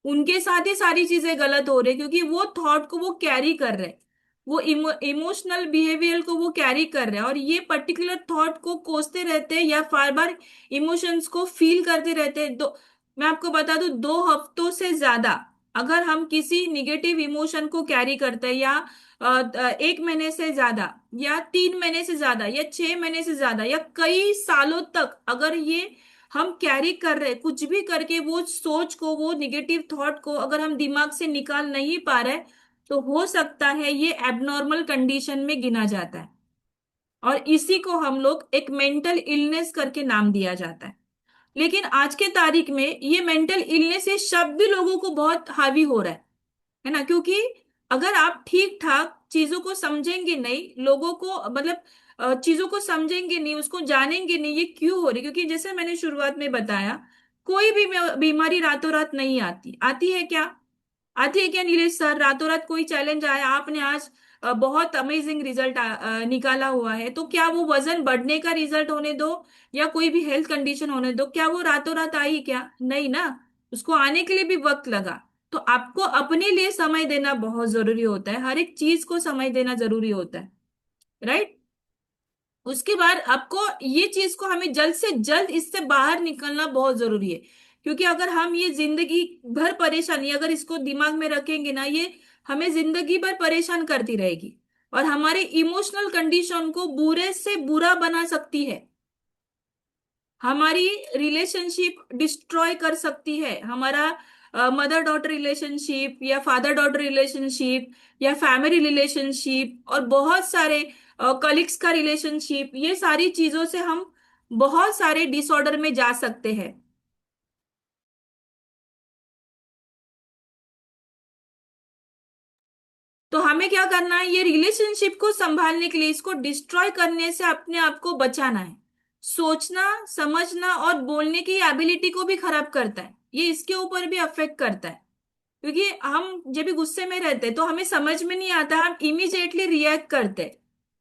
उनके साथ ही सारी चीजें गलत हो रही है, क्योंकि वो थॉट को वो कैरी कर रहे हैं, वो इमोशनल बिहेवियर को वो कैरी कर रहे हैं, और ये पर्टिकुलर थॉट को कोसते रहते हैं या बार बार इमोशंस को फील करते रहते हैं। मैं आपको बता दूं, 2 हफ्तों से ज्यादा अगर हम किसी निगेटिव इमोशन को कैरी करते हैं, या 1 महीने से ज्यादा, या 3 महीने से ज्यादा, या 6 महीने से ज्यादा, या कई सालों तक अगर ये हम कैरी कर रहे, कुछ भी करके वो सोच को, वो निगेटिव थॉट को अगर हम दिमाग से निकाल नहीं पा रहे, तो हो सकता है ये एबनॉर्मल कंडीशन में गिना जाता है, और इसी को हम लोग एक मेंटल इलनेस करके नाम दिया जाता है। लेकिन आज के तारीख में ये मेंटल इलनेस, ये शब्द भी लोगों को बहुत हावी हो रहा है ना, क्योंकि अगर आप ठीक ठाक चीजों को समझेंगे नहीं, लोगों को मतलब चीजों को समझेंगे नहीं, उसको जानेंगे नहीं ये क्यों हो रही, क्योंकि जैसे मैंने शुरुआत में बताया, कोई भी बीमारी रातों रात नहीं आती। आती है क्या? आती है क्या नीलेश सर? रातों रात कोई चैलेंज आया, आपने आज बहुत अमेजिंग रिजल्ट निकाला हुआ है, तो क्या वो वजन बढ़ने का रिजल्ट होने दो, या कोई भी हेल्थ कंडीशन होने दो, क्या वो रातों रात आई? क्या नहीं ना, उसको आने के लिए भी वक्त लगा। तो आपको अपने लिए समय देना बहुत जरूरी होता है, हर एक चीज को समय देना जरूरी होता है, राइट। उसके बाद आपको ये चीज को, हमें जल्द से जल्द इससे बाहर निकलना बहुत जरूरी है, क्योंकि अगर हम ये जिंदगी भर परेशानी अगर इसको दिमाग में रखेंगे ना, ये हमें जिंदगी भर परेशान करती रहेगी, और हमारे इमोशनल कंडीशन को बुरे से बुरा बना सकती है। हमारी रिलेशनशिप डिस्ट्रॉय कर सकती है, हमारा मदर डॉटर रिलेशनशिप या फादर डॉटर रिलेशनशिप या फैमिली रिलेशनशिप और बहुत सारे कलीग्स का रिलेशनशिप, ये सारी चीजों से हम बहुत सारे डिसऑर्डर में जा सकते हैं। तो हमें क्या करना है, ये रिलेशनशिप को संभालने के लिए, इसको डिस्ट्रॉय करने से अपने आप को बचाना है। सोचना, समझना और बोलने की एबिलिटी को भी खराब करता है, ये इसके ऊपर भी अफेक्ट करता है। क्योंकि हम जब भी गुस्से में रहते हैं तो हमें समझ में नहीं आता, हम इमीडिएटली रिएक्ट करते हैं,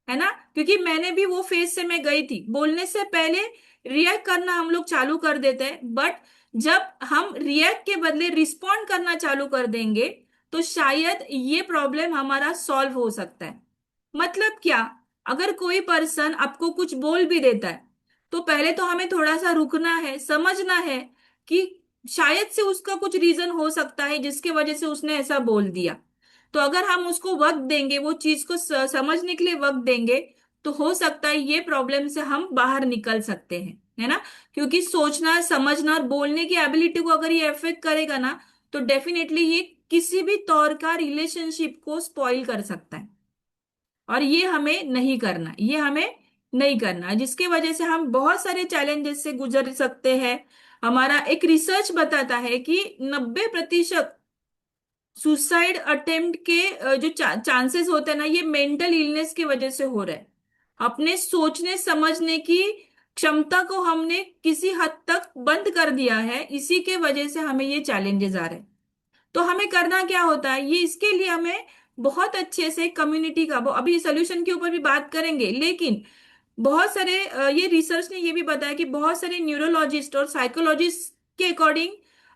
है ना। क्योंकि मैंने भी वो फेज से मैं गई थी, बोलने से पहले रिएक्ट करना हम लोग चालू कर देते हैं, बट जब हम रिएक्ट के बदले रिस्पॉन्ड करना चालू कर देंगे तो शायद ये प्रॉब्लम हमारा सॉल्व हो सकता है। मतलब क्या, अगर कोई पर्सन आपको कुछ बोल भी देता है तो पहले तो हमें थोड़ा सा रुकना है, समझना है कि शायद से उसका कुछ रीजन हो सकता है जिसके वजह से उसने ऐसा बोल दिया। तो अगर हम उसको वक्त देंगे, वो चीज को समझने के लिए वक्त देंगे, तो हो सकता है ये प्रॉब्लम से हम बाहर निकल सकते हैं, है ना। क्योंकि सोचना, समझना और बोलने की एबिलिटी को अगर ये अफेक्ट करेगा ना, तो डेफिनेटली ये किसी भी तौर का रिलेशनशिप को स्पॉइल कर सकता है। और ये हमें नहीं करना, ये हमें नहीं करना, जिसके वजह से हम बहुत सारे चैलेंजेस से गुजर सकते हैं। हमारा एक रिसर्च बताता है कि 90% सुसाइड अटेम्प्ट के जो चांसेस होते हैं ना, ये मेंटल इलनेस की वजह से हो रहे हैं। अपने सोचने समझने की क्षमता को हमने किसी हद तक बंद कर दिया है, इसी के वजह से हमें ये चैलेंजेस आ रहे हैं। तो हमें करना क्या होता है, ये इसके लिए हमें बहुत अच्छे से कम्युनिटी का, वो अभी सोल्यूशन के ऊपर भी बात करेंगे, लेकिन बहुत सारे ये रिसर्च ने ये भी बताया कि बहुत सारे न्यूरोलॉजिस्ट और साइकोलॉजिस्ट के अकॉर्डिंग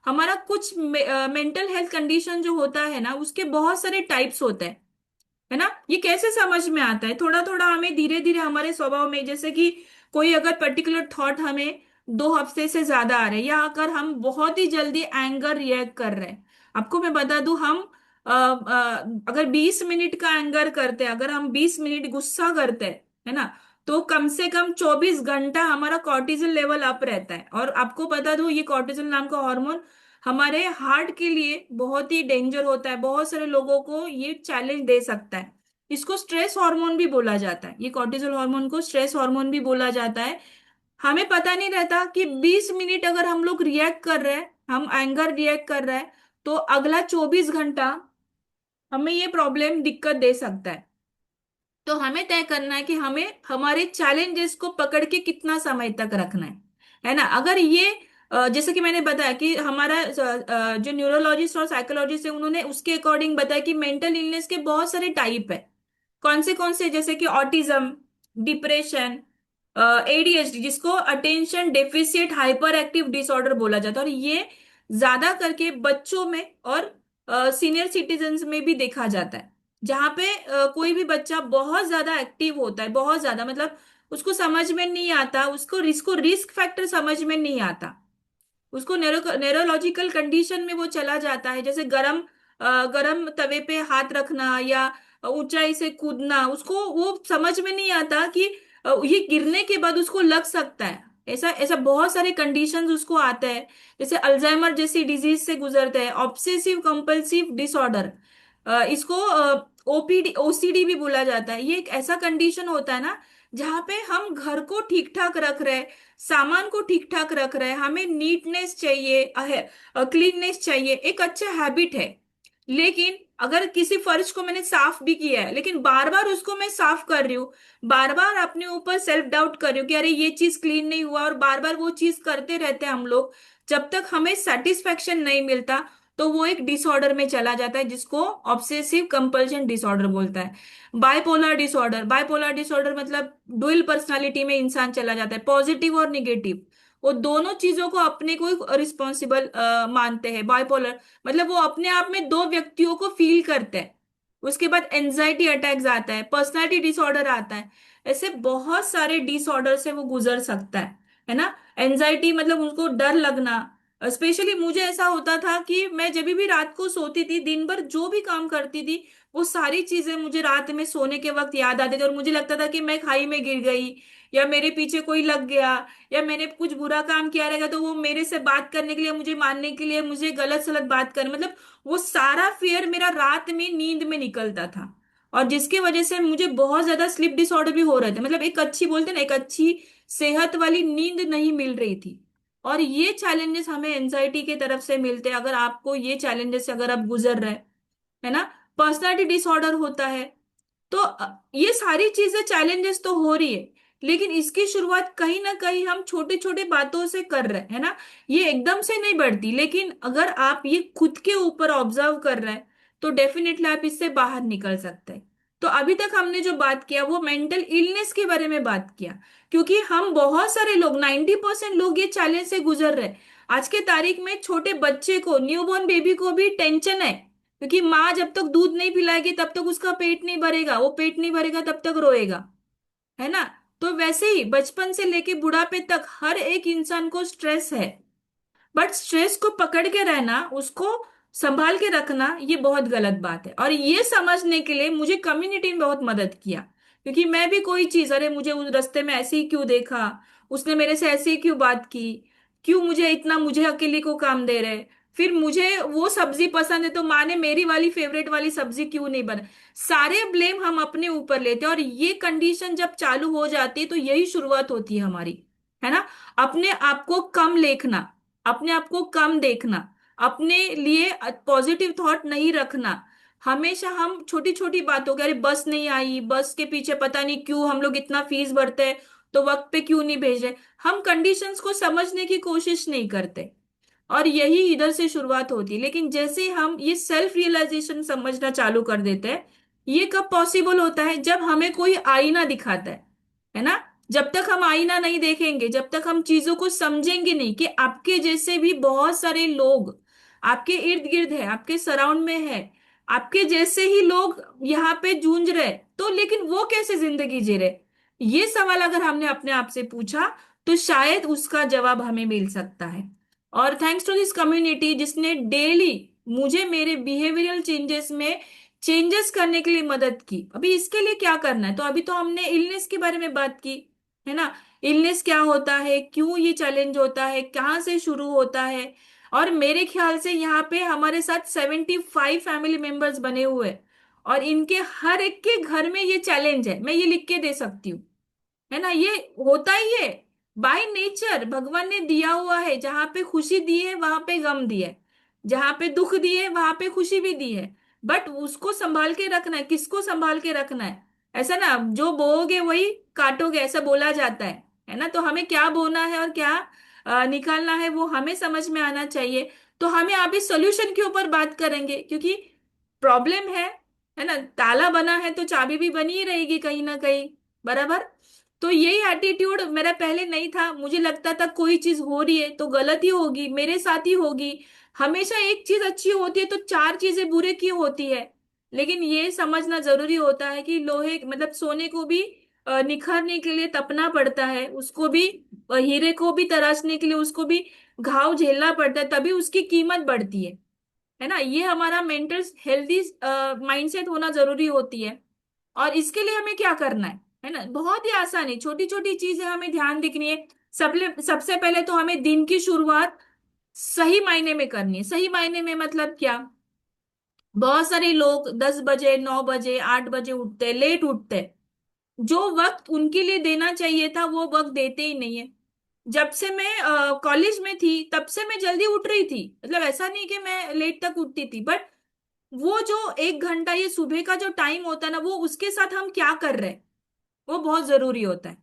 हमारा कुछ मेंटल हेल्थ कंडीशन जो होता है ना, उसके बहुत सारे टाइप्स होते हैं, है ना। ये कैसे समझ में आता है, थोड़ा थोड़ा हमें धीरे धीरे हमारे स्वभाव में, जैसे कि कोई अगर पर्टिकुलर थॉट हमें 2 हफ्ते से ज्यादा आ रहे हैं, या अगर हम बहुत ही जल्दी एंगर रिएक्ट कर रहे हैं। आपको मैं बता दूं, हम अगर 20 मिनट का एंगर करते हैं, अगर हम 20 मिनट गुस्सा करते हैं, है ना, तो कम से कम 24 घंटा हमारा कॉर्टिजल लेवल अप रहता है। और आपको बता दूं, ये कॉर्टिजल नाम का हार्मोन हमारे हार्ट के लिए बहुत ही डेंजर होता है, बहुत सारे लोगों को ये चैलेंज दे सकता है। इसको स्ट्रेस हार्मोन भी बोला जाता है, ये कॉर्टिसोल हार्मोन को स्ट्रेस हार्मोन भी बोला जाता है। हमें पता नहीं रहता कि 20 मिनट अगर हम लोग रिएक्ट कर रहे हैं, हम एंगर रिएक्ट कर रहे हैं, तो अगला 24 घंटा हमें ये प्रॉब्लम दिक्कत दे सकता है। तो हमें तय करना है कि हमें हमारे चैलेंजेस को पकड़ के कितना समय तक रखना है ना। अगर ये जैसे कि मैंने बताया कि हमारा जो न्यूरोलॉजिस्ट और साइकोलॉजिस्ट है, उन्होंने उसके अकॉर्डिंग बताया कि मेंटल इलनेस के बहुत सारे टाइप है। कौन से, जैसे कि ऑटिज्म, डिप्रेशन, एडीएचडी, जिसको attention deficit hyper active disorder बोला जाता है, और ये ज्यादा करके बच्चों में और सीनियर सिटीजन्स में भी देखा जाता है। जहाँ पे कोई भी बच्चा बहुत ज्यादा एक्टिव होता है, बहुत ज्यादा, मतलब उसको समझ में नहीं आता, उसको रिस्क फैक्टर समझ में नहीं आता, उसको नेरोलॉजिकल कंडीशन में वो चला जाता है, जैसे गरम तवे पे हाथ रखना या ऊंचाई से कूदना, उसको वो समझ में नहीं आता कि ये गिरने के बाद उसको लग सकता है। ऐसा ऐसा बहुत सारे कंडीशंस उसको आता है, जैसे अल्जाइमर जैसी डिजीज से गुजरते हैं, ऑब्सेसिव कंपल्सिव डिसऑर्डर, इसको ओपीडी ओसीडी भी बोला जाता है। ये एक ऐसा कंडीशन होता है ना, जहाँ पे हम घर को ठीक ठाक रख रहे हैं, सामान को ठीक ठाक रख रहे हैं, हमें नीटनेस चाहिए, क्लीननेस चाहिए, एक अच्छा हैबिट है। लेकिन अगर किसी फर्श को मैंने साफ भी किया है, लेकिन बार बार उसको मैं साफ कर रही हूँ, बार बार अपने ऊपर सेल्फ डाउट कर रही हूँ कि अरे ये चीज क्लीन नहीं हुआ, और बार बार वो चीज करते रहते हैं हम लोग, जब तक हमें सेटिस्फेक्शन नहीं मिलता, तो वो एक डिसऑर्डर में चला जाता है, जिसको ऑब्सेसिव कंपल्शन डिसऑर्डर बोलता है। बाइपोलर डिसऑर्डर मतलब डुअल पर्सनालिटी में इंसान चला जाता है, पॉजिटिव और निगेटिव, वो दोनों चीजों को अपने को रिस्पॉन्सिबल मानते हैं। बाइपोलर मतलब वो अपने आप में दो व्यक्तियों को फील करते हैं। उसके बाद एंजाइटी अटैक्स आता है, पर्सनालिटी डिसऑर्डर आता है, ऐसे बहुत सारे डिसऑर्डर से वो गुजर सकता है ना। एंजाइटी मतलब उनको डर लगना, स्पेशली मुझे ऐसा होता था कि मैं जब भी रात को सोती थी, दिन भर जो भी काम करती थी, वो सारी चीजें मुझे रात में सोने के वक्त याद आती थी, और मुझे लगता था कि मैं खाई में गिर गई, या मेरे पीछे कोई लग गया, या मैंने कुछ बुरा काम किया रहेगा तो वो मेरे से बात करने के लिए, मुझे मारने के लिए, मुझे गलत सलत बात कर, मतलब वो सारा फियर मेरा रात में नींद में निकलता था। और जिसकी वजह से मुझे बहुत ज्यादा स्लीप डिसऑर्डर भी हो रहे थे, मतलब एक अच्छी, बोलते ना, एक अच्छी सेहत वाली नींद नहीं मिल रही थी। और ये चैलेंजेस हमें एंजाइटी के तरफ से मिलते हैं। अगर आपको ये चैलेंजेस से अगर आप गुजर रहे, है ना, पर्सनालिटी डिसऑर्डर होता है, तो ये सारी चीजें चैलेंजेस तो हो रही है, लेकिन इसकी शुरुआत कहीं ना कहीं हम छोटे छोटे बातों से कर रहे हैं, है ना। ये एकदम से नहीं बढ़ती, लेकिन अगर आप ये खुद के ऊपर ऑब्जर्व कर रहे हैं तो डेफिनेटली आप इससे बाहर निकल सकते हैं। तो अभी तक हमने जो बात किया वो मेंटल इलनेस के बारे में बात किया, क्योंकि हम बहुत सारे लोग, 90% लोग ये चैलेंज से गुजर रहे हैं। आज के तारीख में छोटे बच्चे को, न्यूबॉर्न बेबी को भी टेंशन है, क्योंकि माँ जब तक दूध नहीं पिलाएगी तब तक उसका पेट नहीं भरेगा, वो पेट नहीं भरेगा तब तक रोएगा, है ना। तो वैसे ही बचपन से लेके बुढ़ापे तक हर एक इंसान को स्ट्रेस है, बट स्ट्रेस को पकड़ के रहना, उसको संभाल के रखना, ये बहुत गलत बात है। और ये समझने के लिए मुझे कम्युनिटी ने बहुत मदद किया, क्योंकि मैं भी कोई चीज, अरे मुझे उस रास्ते में ऐसे ही क्यों देखा, उसने मेरे से ऐसे ही क्यों बात की, क्यों मुझे इतना, मुझे अकेले को काम दे रहे, फिर मुझे वो सब्जी पसंद है तो माँ ने मेरी वाली फेवरेट वाली सब्जी क्यों नहीं बना। सारे ब्लेम हम अपने ऊपर लेते हैं, और ये कंडीशन जब चालू हो जाती है तो यही शुरुआत होती है हमारी, है ना। अपने आप को कम लेखना, अपने आप को कम देखना, अपने लिए पॉजिटिव थॉट नहीं रखना। हमेशा हम छोटी छोटी बातों के, अरे बस नहीं आई, बस के पीछे पता नहीं क्यों हम लोग इतना फीस भरते हैं तो वक्त पे क्यों नहीं भेज रहे, हम कंडीशंस को समझने की कोशिश नहीं करते। और यही इधर से शुरुआत होती है। लेकिन जैसे ही हम ये सेल्फ रियलाइजेशन समझना चालू कर देते हैं, ये कब पॉसिबल होता है, जब हमें कोई आईना दिखाता है ना। जब तक हम आईना नहीं देखेंगे, जब तक हम चीजों को समझेंगे नहीं कि आपके जैसे भी बहुत सारे लोग आपके इर्द गिर्द है, आपके सराउंड में है, आपके जैसे ही लोग यहाँ पे जूझ रहे, तो लेकिन वो कैसे जिंदगी जी रहे, ये सवाल अगर हमने अपने आप से पूछा तो शायद उसका जवाब हमें मिल सकता है। और थैंक्स टू दिस कम्युनिटी जिसने डेली मुझे मेरे बिहेवियरल चेंजेस में चेंजेस करने के लिए मदद की। अभी इसके लिए क्या करना है, तो अभी तो हमने इलनेस के बारे में बात की, है ना। इलनेस क्या होता है, क्यों ये चैलेंज होता है, कहाँ से शुरू होता है। और मेरे ख्याल से यहाँ पे हमारे साथ 75 फैमिली मेंबर्स बने हुए हैं, और इनके हर एक के घर में ये चैलेंज है, मैं ये लिख के दे सकती हूँ, है ना। ये होता ही है, बाय नेचर भगवान ने दिया हुआ है। जहां पे खुशी दी है वहां पे गम दिया है, जहां पे दुख दिए है वहां पे खुशी भी दी है। बट उसको संभाल के रखना है, किसको संभाल के रखना है, ऐसा ना, जो बोओगे वही काटोगे, ऐसा बोला जाता है ना। तो हमें क्या बोना है और क्या निकालना है वो हमें समझ में आना चाहिए। तो हमें अभी सोल्यूशन के ऊपर बात करेंगे, क्योंकि प्रॉब्लम है ना, ताला बना है तो चाबी भी बनी ही रहेगी कहीं ना कहीं, बराबर। तो यही एटीट्यूड मेरा पहले नहीं था, मुझे लगता था कोई चीज हो रही है तो गलत ही होगी, मेरे साथ ही होगी। हमेशा एक चीज अच्छी होती है तो चार चीजें बुरे क्यों होती है। लेकिन ये समझना जरूरी होता है कि लोहे, मतलब सोने को भी निखारने के लिए तपना पड़ता है, उसको भी हीरे को भी तराशने के लिए उसको भी घाव झेलना पड़ता है, तभी उसकी कीमत बढ़ती है ना। ये हमारा मेंटल हेल्दी माइंडसेट होना जरूरी होती है। और इसके लिए हमें क्या करना है ना, बहुत ही आसान है, छोटी छोटी चीजें हमें ध्यान रखनी है। सबसे पहले तो हमें दिन की शुरुआत सही मायने में करनी है। सही मायने में मतलब क्या, बहुत सारे लोग 10 बजे, 9 बजे, 8 बजे उठते हैं, लेट उठते हैं। जो वक्त उनके लिए देना चाहिए था वो वक्त देते ही नहीं है। जब से मैं कॉलेज में थी तब से मैं जल्दी उठ रही थी, मतलब ऐसा नहीं कि मैं लेट तक उठती थी, बट वो जो 1 घंटा ये सुबह का जो टाइम होता है ना, वो उसके साथ हम क्या कर रहे हैं वो बहुत जरूरी होता है।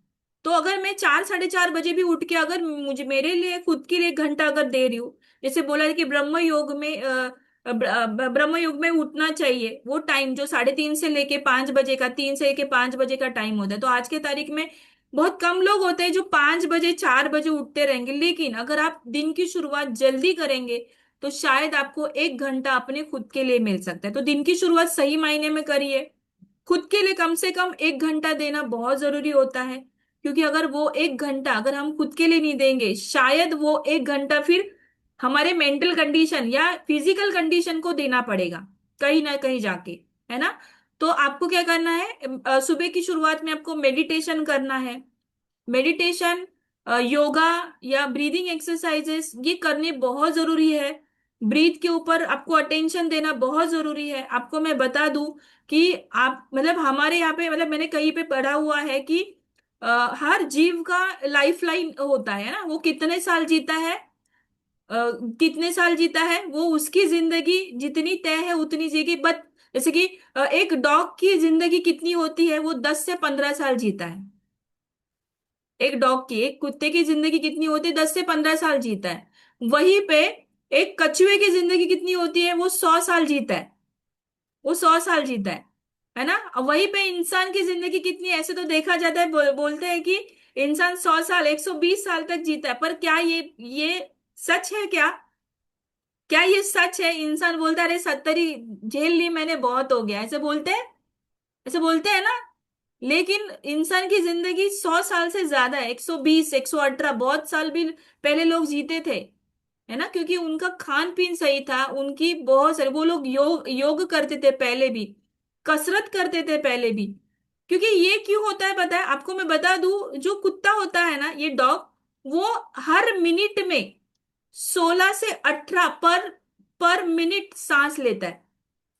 तो अगर मैं 4, 4:30 बजे भी उठ के अगर मुझे मेरे लिए खुद के लिए 1 घंटा अगर दे रही हूँ, जैसे बोला है कि ब्रह्म योग में उठना चाहिए, वो टाइम जो 3:30 से लेके 5 बजे का, 3 से लेके 5 बजे का टाइम होता है, तो आज के तारीख में बहुत कम लोग होते हैं जो 5 बजे, 4 बजे उठते रहेंगे। लेकिन अगर आप दिन की शुरुआत जल्दी करेंगे तो शायद आपको 1 घंटा अपने खुद के लिए मिल सकता है। तो दिन की शुरुआत सही मायने में करिए, खुद के लिए कम से कम 1 घंटा देना बहुत जरूरी होता है। क्योंकि अगर वो 1 घंटा अगर हम खुद के लिए नहीं देंगे, शायद वो 1 घंटा फिर हमारे मेंटल कंडीशन या फिजिकल कंडीशन को देना पड़ेगा कहीं ना कहीं जाके, है ना। तो आपको क्या करना है, सुबह की शुरुआत में आपको मेडिटेशन करना है, मेडिटेशन, योगा या ब्रीदिंग एक्सरसाइजेस ये करने बहुत जरूरी है। ब्रीथ के ऊपर आपको अटेंशन देना बहुत जरूरी है। आपको मैं बता दूं कि आप मतलब हमारे यहाँ पे मतलब मैंने कहीं पे पढ़ा हुआ है कि हर जीव का लाइफ लाइन होता है ना, वो कितने साल जीता है, कितने साल जीता है, वो उसकी जिंदगी जितनी तय है उतनी जिएगी। बट जैसे कि एक डॉग की जिंदगी कितनी होती है, वो 10 से 15 साल जीता है। एक डॉग की, एक कुत्ते की जिंदगी कितनी होती है, 10 से 15 साल जीता है। वहीं पे एक कछुए की जिंदगी कितनी होती है, वो 100 साल जीता है। वो 100 साल जीता है ना। अब वहीं पे इंसान की जिंदगी कितनी है? ऐसे तो देखा जाता है, बोलते हैं कि इंसान 100 साल 120 साल तक जीता है, पर क्या ये सच है क्या? क्या ये सच है? इंसान बोलता है अरे 70 ही झेल ली मैंने, बहुत हो गया, ऐसे बोलते हैं, ऐसे बोलते हैं ना। लेकिन इंसान की जिंदगी 100 साल से ज्यादा है, 120 118 बहुत साल भी पहले लोग जीते थे, है ना। क्योंकि उनका खान पीन सही था, उनकी बहुत सारे, वो लोग योग योग करते थे पहले भी, कसरत करते थे पहले भी। क्योंकि ये क्यों होता है पता है आपको? मैं बता दूं, जो कुत्ता होता है ना, ये डॉग, वो हर मिनट में 16 से 18 पर मिनट सांस लेता है।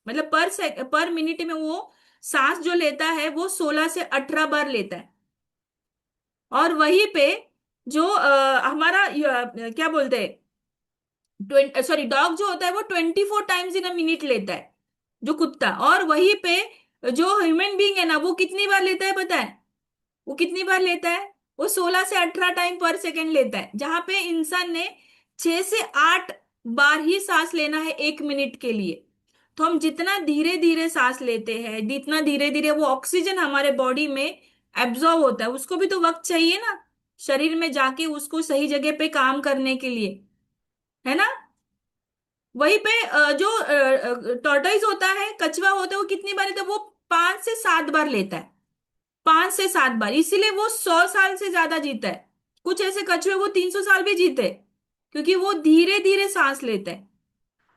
मतलब पर मिनट में वो सांस जो लेता है वो 16 से 18 बार लेता है। और वहीं पे जो हमारा क्या बोलते हैं, सॉरी, डॉग जो होता है वो 24 टाइम्स इन अ मिनट लेता है, जो कुत्ता। और वहीं पे जो ह्यूमन बीइंग है ना, वो कितनी बार लेता है पता है? वो कितनी बार लेता है? वो 16 से 18 टाइम पर सेकेंड लेता है, जहां पे इंसान ने 6 से 8 बार ही सांस लेना है 1 मिनट के लिए। तो हम जितना धीरे धीरे सांस लेते हैं, जितना धीरे धीरे वो ऑक्सीजन हमारे बॉडी में एब्जॉर्ब होता है, उसको भी तो वक्त चाहिए ना, शरीर में जाके उसको सही जगह पे काम करने के लिए, है ना। वहीं पे जो टॉर्टोइज होता है, कछुआ होता है, वो कितनी बार लेता है? वो 5 से 7 बार लेता है, 5 से 7 बार, इसीलिए वो 100 साल से ज्यादा जीता है। कुछ ऐसे कछुए वो 300 साल भी जीते, क्योंकि वो धीरे धीरे सांस लेते हैं।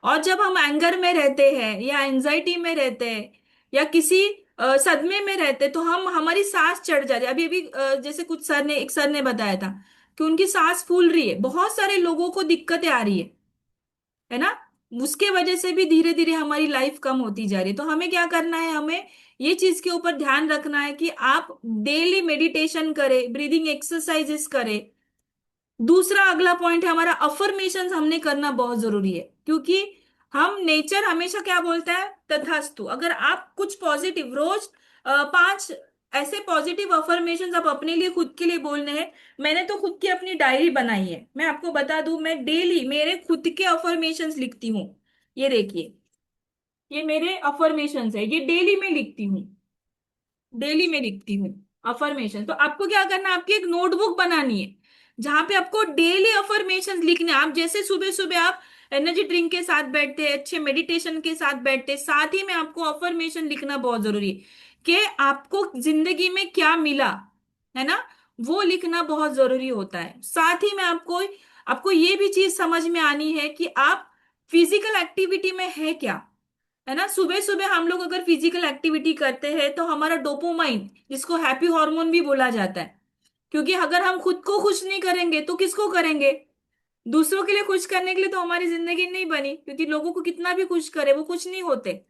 और जब हम एंगर में रहते हैं या एंजाइटी में रहते हैं या किसी सदमे में रहते हैं, तो हम हमारी सांस चढ़ जाती है। अभी अभी जैसे कुछ एक सर ने बताया था कि उनकी सांस फूल रही है, बहुत सारे लोगों को दिक्कतें आ रही है ना। उसके वजह से भी धीरे धीरे हमारी लाइफ कम होती जा रही है। तो हमें क्या करना है? हमें ये चीज के ऊपर ध्यान रखना है कि आप डेली मेडिटेशन करें, ब्रीदिंग एक्सरसाइजेस करें। दूसरा अगला पॉइंट है हमारा अफर्मेशंस हमने करना बहुत जरूरी है। क्योंकि हम नेचर हमेशा क्या बोलता है? तथास्तु। अगर आप कुछ पॉजिटिव रोज 5 ऐसे पॉजिटिव अफर्मेशंस आप अपने लिए, खुद के लिए बोलने हैं। मैंने तो खुद की अपनी डायरी बनाई है, मैं आपको बता दूं, मैं डेली मेरे खुद के अफर्मेशंस लिखती हूँ। ये देखिए, ये मेरे अफर्मेशंस है, ये डेली में लिखती हूँ, डेली में लिखती हूँ अफर्मेशन। तो आपको क्या करना है? आपकी एक नोटबुक बनानी है, जहां पे आपको डेली अफर्मेशन लिखने हैं। आप जैसे सुबह सुबह आप एनर्जी ड्रिंक के साथ बैठते हैं, अच्छे मेडिटेशन के साथ बैठते हैं, साथ ही में आपको अफर्मेशन लिखना बहुत जरूरी है कि आपको जिंदगी में क्या मिला, है ना। वो लिखना बहुत जरूरी होता है। साथ ही में आपको आपको ये भी चीज समझ में आनी है कि आप फिजिकल एक्टिविटी में है क्या, है ना। सुबह सुबह हम लोग अगर फिजिकल एक्टिविटी करते हैं तो हमारा डोपामाइन, जिसको हैप्पी हार्मोन भी बोला जाता है, क्योंकि अगर हम खुद को खुश नहीं करेंगे तो किसको करेंगे? दूसरों के लिए खुश करने के लिए तो हमारी जिंदगी नहीं बनी, क्योंकि लोगों को कितना भी खुश करे वो खुश नहीं होते।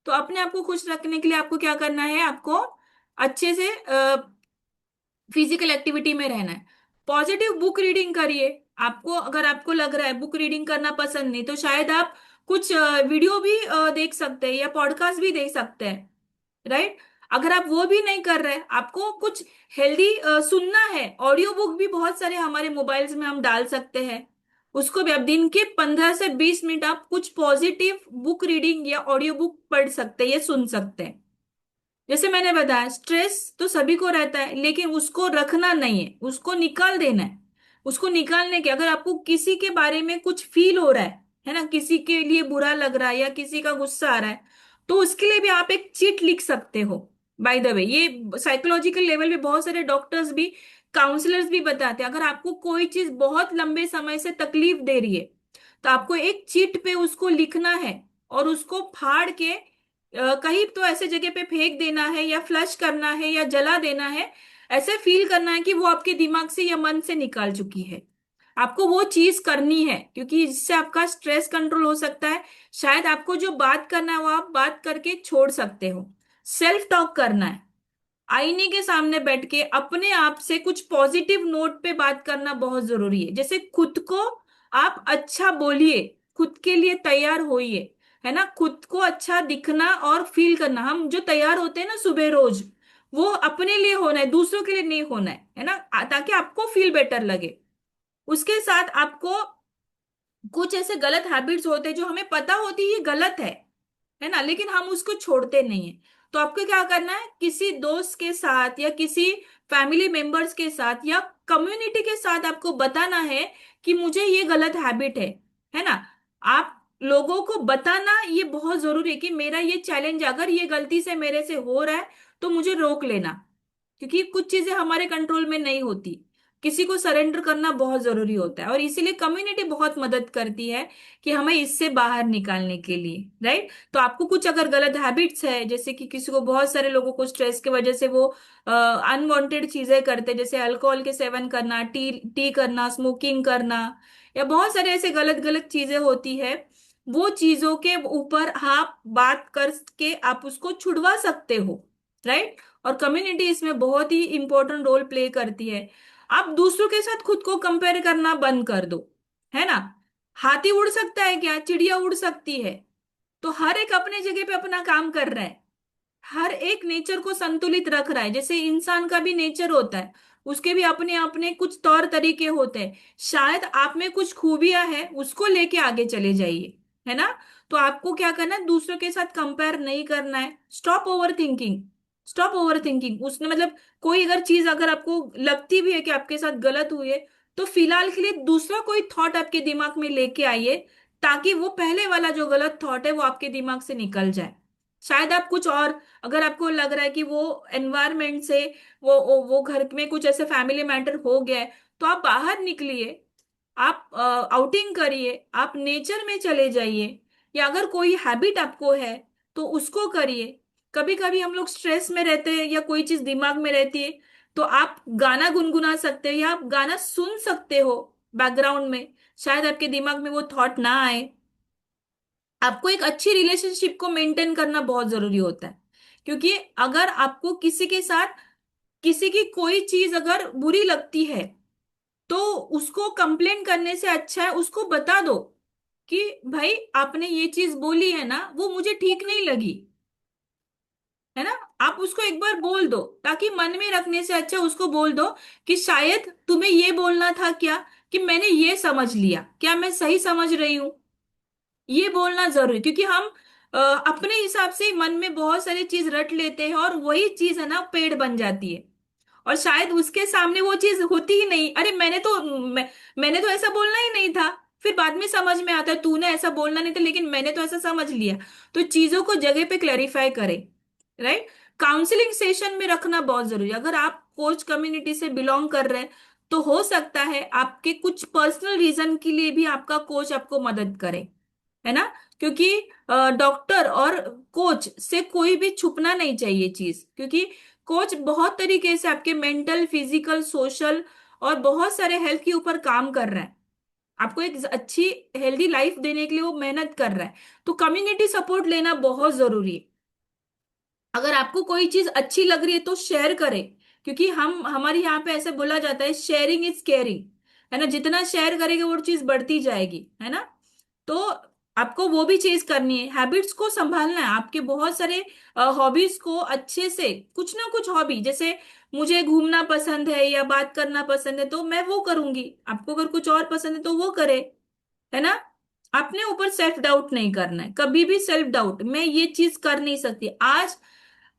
तो अपने आप को खुश रखने के लिए आपको क्या करना है? आपको अच्छे से फिजिकल एक्टिविटी में रहना है। पॉजिटिव बुक रीडिंग करिए। आपको अगर आपको लग रहा है बुक रीडिंग करना पसंद नहीं, तो शायद आप कुछ वीडियो भी देख सकते हैं या पॉडकास्ट भी देख सकते हैं, राइट। अगर आप वो भी नहीं कर रहे, आपको कुछ हेल्दी सुनना है, ऑडियो बुक भी बहुत सारे हमारे मोबाइल्स में हम डाल सकते हैं। उसको भी आप दिन के 15 से 20 मिनट आप कुछ पॉजिटिव बुक रीडिंग या ऑडियो बुक पढ़ सकते हैं या सुन सकते हैं। जैसे मैंने बताया, स्ट्रेस तो सभी को रहता है, लेकिन उसको रखना नहीं है, उसको निकाल देना है। उसको निकालने के, अगर आपको किसी के बारे में कुछ फील हो रहा है ना, किसी के लिए बुरा लग रहा है या किसी का गुस्सा आ रहा है, तो उसके लिए भी आप एक चिट लिख सकते हो। बाय द वे, ये साइकोलॉजिकल लेवल पे बहुत सारे डॉक्टर्स भी, काउंसलर्स भी बताते हैं, अगर आपको कोई चीज बहुत लंबे समय से तकलीफ दे रही है, तो आपको एक चिट पे उसको लिखना है और उसको फाड़ के कहीं तो ऐसे जगह पे फेंक देना है या फ्लश करना है या जला देना है, ऐसे फील करना है कि वो आपके दिमाग से या मन से निकाल चुकी है। आपको वो चीज करनी है, क्योंकि इससे आपका स्ट्रेस कंट्रोल हो सकता है। शायद आपको जो बात करना है वो आप बात करके छोड़ सकते हो। सेल्फ टॉक करना है, आईने के सामने बैठ के अपने आप से कुछ पॉजिटिव नोट पे बात करना बहुत जरूरी है। जैसे खुद को आप अच्छा बोलिए, खुद के लिए तैयार होइए, है ना। खुद को अच्छा दिखना और फील करना, हम जो तैयार होते हैं ना सुबह रोज, वो अपने लिए होना है, दूसरों के लिए नहीं होना है ना, ताकि आपको फील बेटर लगे। उसके साथ आपको कुछ ऐसे गलत हैबिट्स होते हैं जो हमें पता होती है ये गलत है ना, लेकिन हम उसको छोड़ते नहीं है। तो आपको क्या करना है, किसी दोस्त के साथ या किसी फैमिली मेंबर्स के साथ या कम्युनिटी के साथ आपको बताना है कि मुझे ये गलत हैबिट है ना। आप लोगों को बताना ये बहुत जरूरी है कि मेरा ये चैलेंज, अगर ये गलती से मेरे से हो रहा है तो मुझे रोक लेना, क्योंकि कुछ चीजें हमारे कंट्रोल में नहीं होती। किसी को सरेंडर करना बहुत जरूरी होता है, और इसीलिए कम्युनिटी बहुत मदद करती है कि हमें इससे बाहर निकालने के लिए, राइट। तो आपको कुछ अगर गलत हैबिट्स है, जैसे कि किसी को, बहुत सारे लोगों को स्ट्रेस की वजह से वो अनवांटेड चीजें करते हैं, जैसे अल्कोहल के सेवन करना, टी टी करना, स्मोकिंग करना, या बहुत सारे ऐसे गलत गलत चीजें होती है। वो चीजों के ऊपर आप बात करके आप उसको छुड़वा सकते हो, राइट। और कम्युनिटी इसमें बहुत ही इंपॉर्टेंट रोल प्ले करती है। आप दूसरों के साथ खुद को कंपेयर करना बंद कर दो, है ना। हाथी उड़ सकता है क्या? चिड़िया उड़ सकती है। तो हर एक अपने जगह पे अपना काम कर रहा है, हर एक नेचर को संतुलित रख रहा है। जैसे इंसान का भी नेचर होता है, उसके भी अपने अपने कुछ तौर तरीके होते हैं। शायद आप में कुछ खूबियां हैं, उसको लेके आगे चले जाइए, है ना। तो आपको क्या करना है, दूसरों के साथ कंपेयर नहीं करना है। Stop over thinking, stop over thinking. उसने मतलब कोई अगर चीज अगर आपको लगती भी है कि आपके साथ गलत हुई है, तो फिलहाल के लिए दूसरा कोई थॉट आपके दिमाग में लेके आइए, ताकि वो पहले वाला जो गलत थॉट है वो आपके दिमाग से निकल जाए। शायद आप कुछ और, अगर आपको लग रहा है कि वो एनवायरमेंट से, वो घर में कुछ ऐसे फैमिली मैटर हो गया है, तो आप बाहर निकलिए, आप आउटिंग करिए, आप नेचर में चले जाइए, या अगर कोई हैबिट आपको है तो उसको करिए। कभी कभी हम लोग स्ट्रेस में रहते हैं या कोई चीज दिमाग में रहती है, तो आप गाना गुनगुना सकते हो या आप गाना सुन सकते हो बैकग्राउंड में, शायद आपके दिमाग में वो थॉट ना आए। आपको एक अच्छी रिलेशनशिप को मेंटेन करना बहुत जरूरी होता है, क्योंकि अगर आपको किसी के साथ किसी की कोई चीज अगर बुरी लगती है, तो उसको कंप्लेन करने से अच्छा है उसको बता दो कि भाई आपने ये चीज बोली है ना, वो मुझे ठीक नहीं लगी, है ना। आप उसको एक बार बोल दो, ताकि मन में रखने से अच्छा उसको बोल दो कि शायद तुम्हें ये बोलना था क्या, कि मैंने ये समझ लिया, क्या मैं सही समझ रही हूँ। ये बोलना जरूरी, क्योंकि हम अपने हिसाब से ही मन में बहुत सारी चीज रट लेते हैं, और वही चीज है ना पेड़ बन जाती है। और शायद उसके सामने वो चीज होती ही नहीं, अरे मैंने तो ऐसा बोलना ही नहीं था। फिर बाद में समझ में आता है तूने ऐसा बोलना नहीं था, लेकिन मैंने तो ऐसा समझ लिया। तो चीजों को जगह पे क्लैरिफाई करें, राइट। काउंसलिंग सेशन में रखना बहुत जरूरी है। अगर आप कोच कम्युनिटी से बिलोंग कर रहे हैं, तो हो सकता है आपके कुछ पर्सनल रीजन के लिए भी आपका कोच आपको मदद करे, है ना। क्योंकि डॉक्टर और कोच से कोई भी छुपना नहीं चाहिए चीज, क्योंकि कोच बहुत तरीके से आपके मेंटल, फिजिकल, सोशल और बहुत सारे हेल्थ के ऊपर काम कर रहा है। आपको एक अच्छी हेल्दी लाइफ देने के लिए वो मेहनत कर रहा है। तो कम्युनिटी सपोर्ट लेना बहुत जरूरी है। अगर आपको कोई चीज अच्छी लग रही है तो शेयर करें, क्योंकि हम हमारे यहाँ पे ऐसे बोला जाता है, शेयरिंग इज केयरिंग, है ना। जितना शेयर करेंगे वो चीज बढ़ती जाएगी, है ना। तो आपको वो भी चीज करनी है, हैबिट्स को संभालना है। आपके बहुत सारे हॉबीज को अच्छे से, कुछ ना कुछ हॉबी, जैसे मुझे घूमना पसंद है या बात करना पसंद है तो मैं वो करूंगी, आपको अगर कुछ और पसंद है तो वो करे, है ना। अपने ऊपर सेल्फ डाउट नहीं करना है, कभी भी सेल्फ डाउट, मैं ये चीज कर नहीं सकती। आज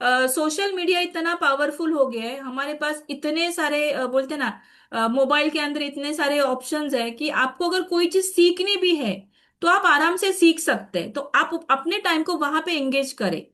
सोशल मीडिया इतना पावरफुल हो गया है, हमारे पास इतने सारे बोलते हैं ना, मोबाइल के अंदर इतने सारे ऑप्शंस है कि आपको अगर कोई चीज सीखनी भी है तो आप आराम से सीख सकते हैं। तो आप अपने टाइम को वहां पे एंगेज करें,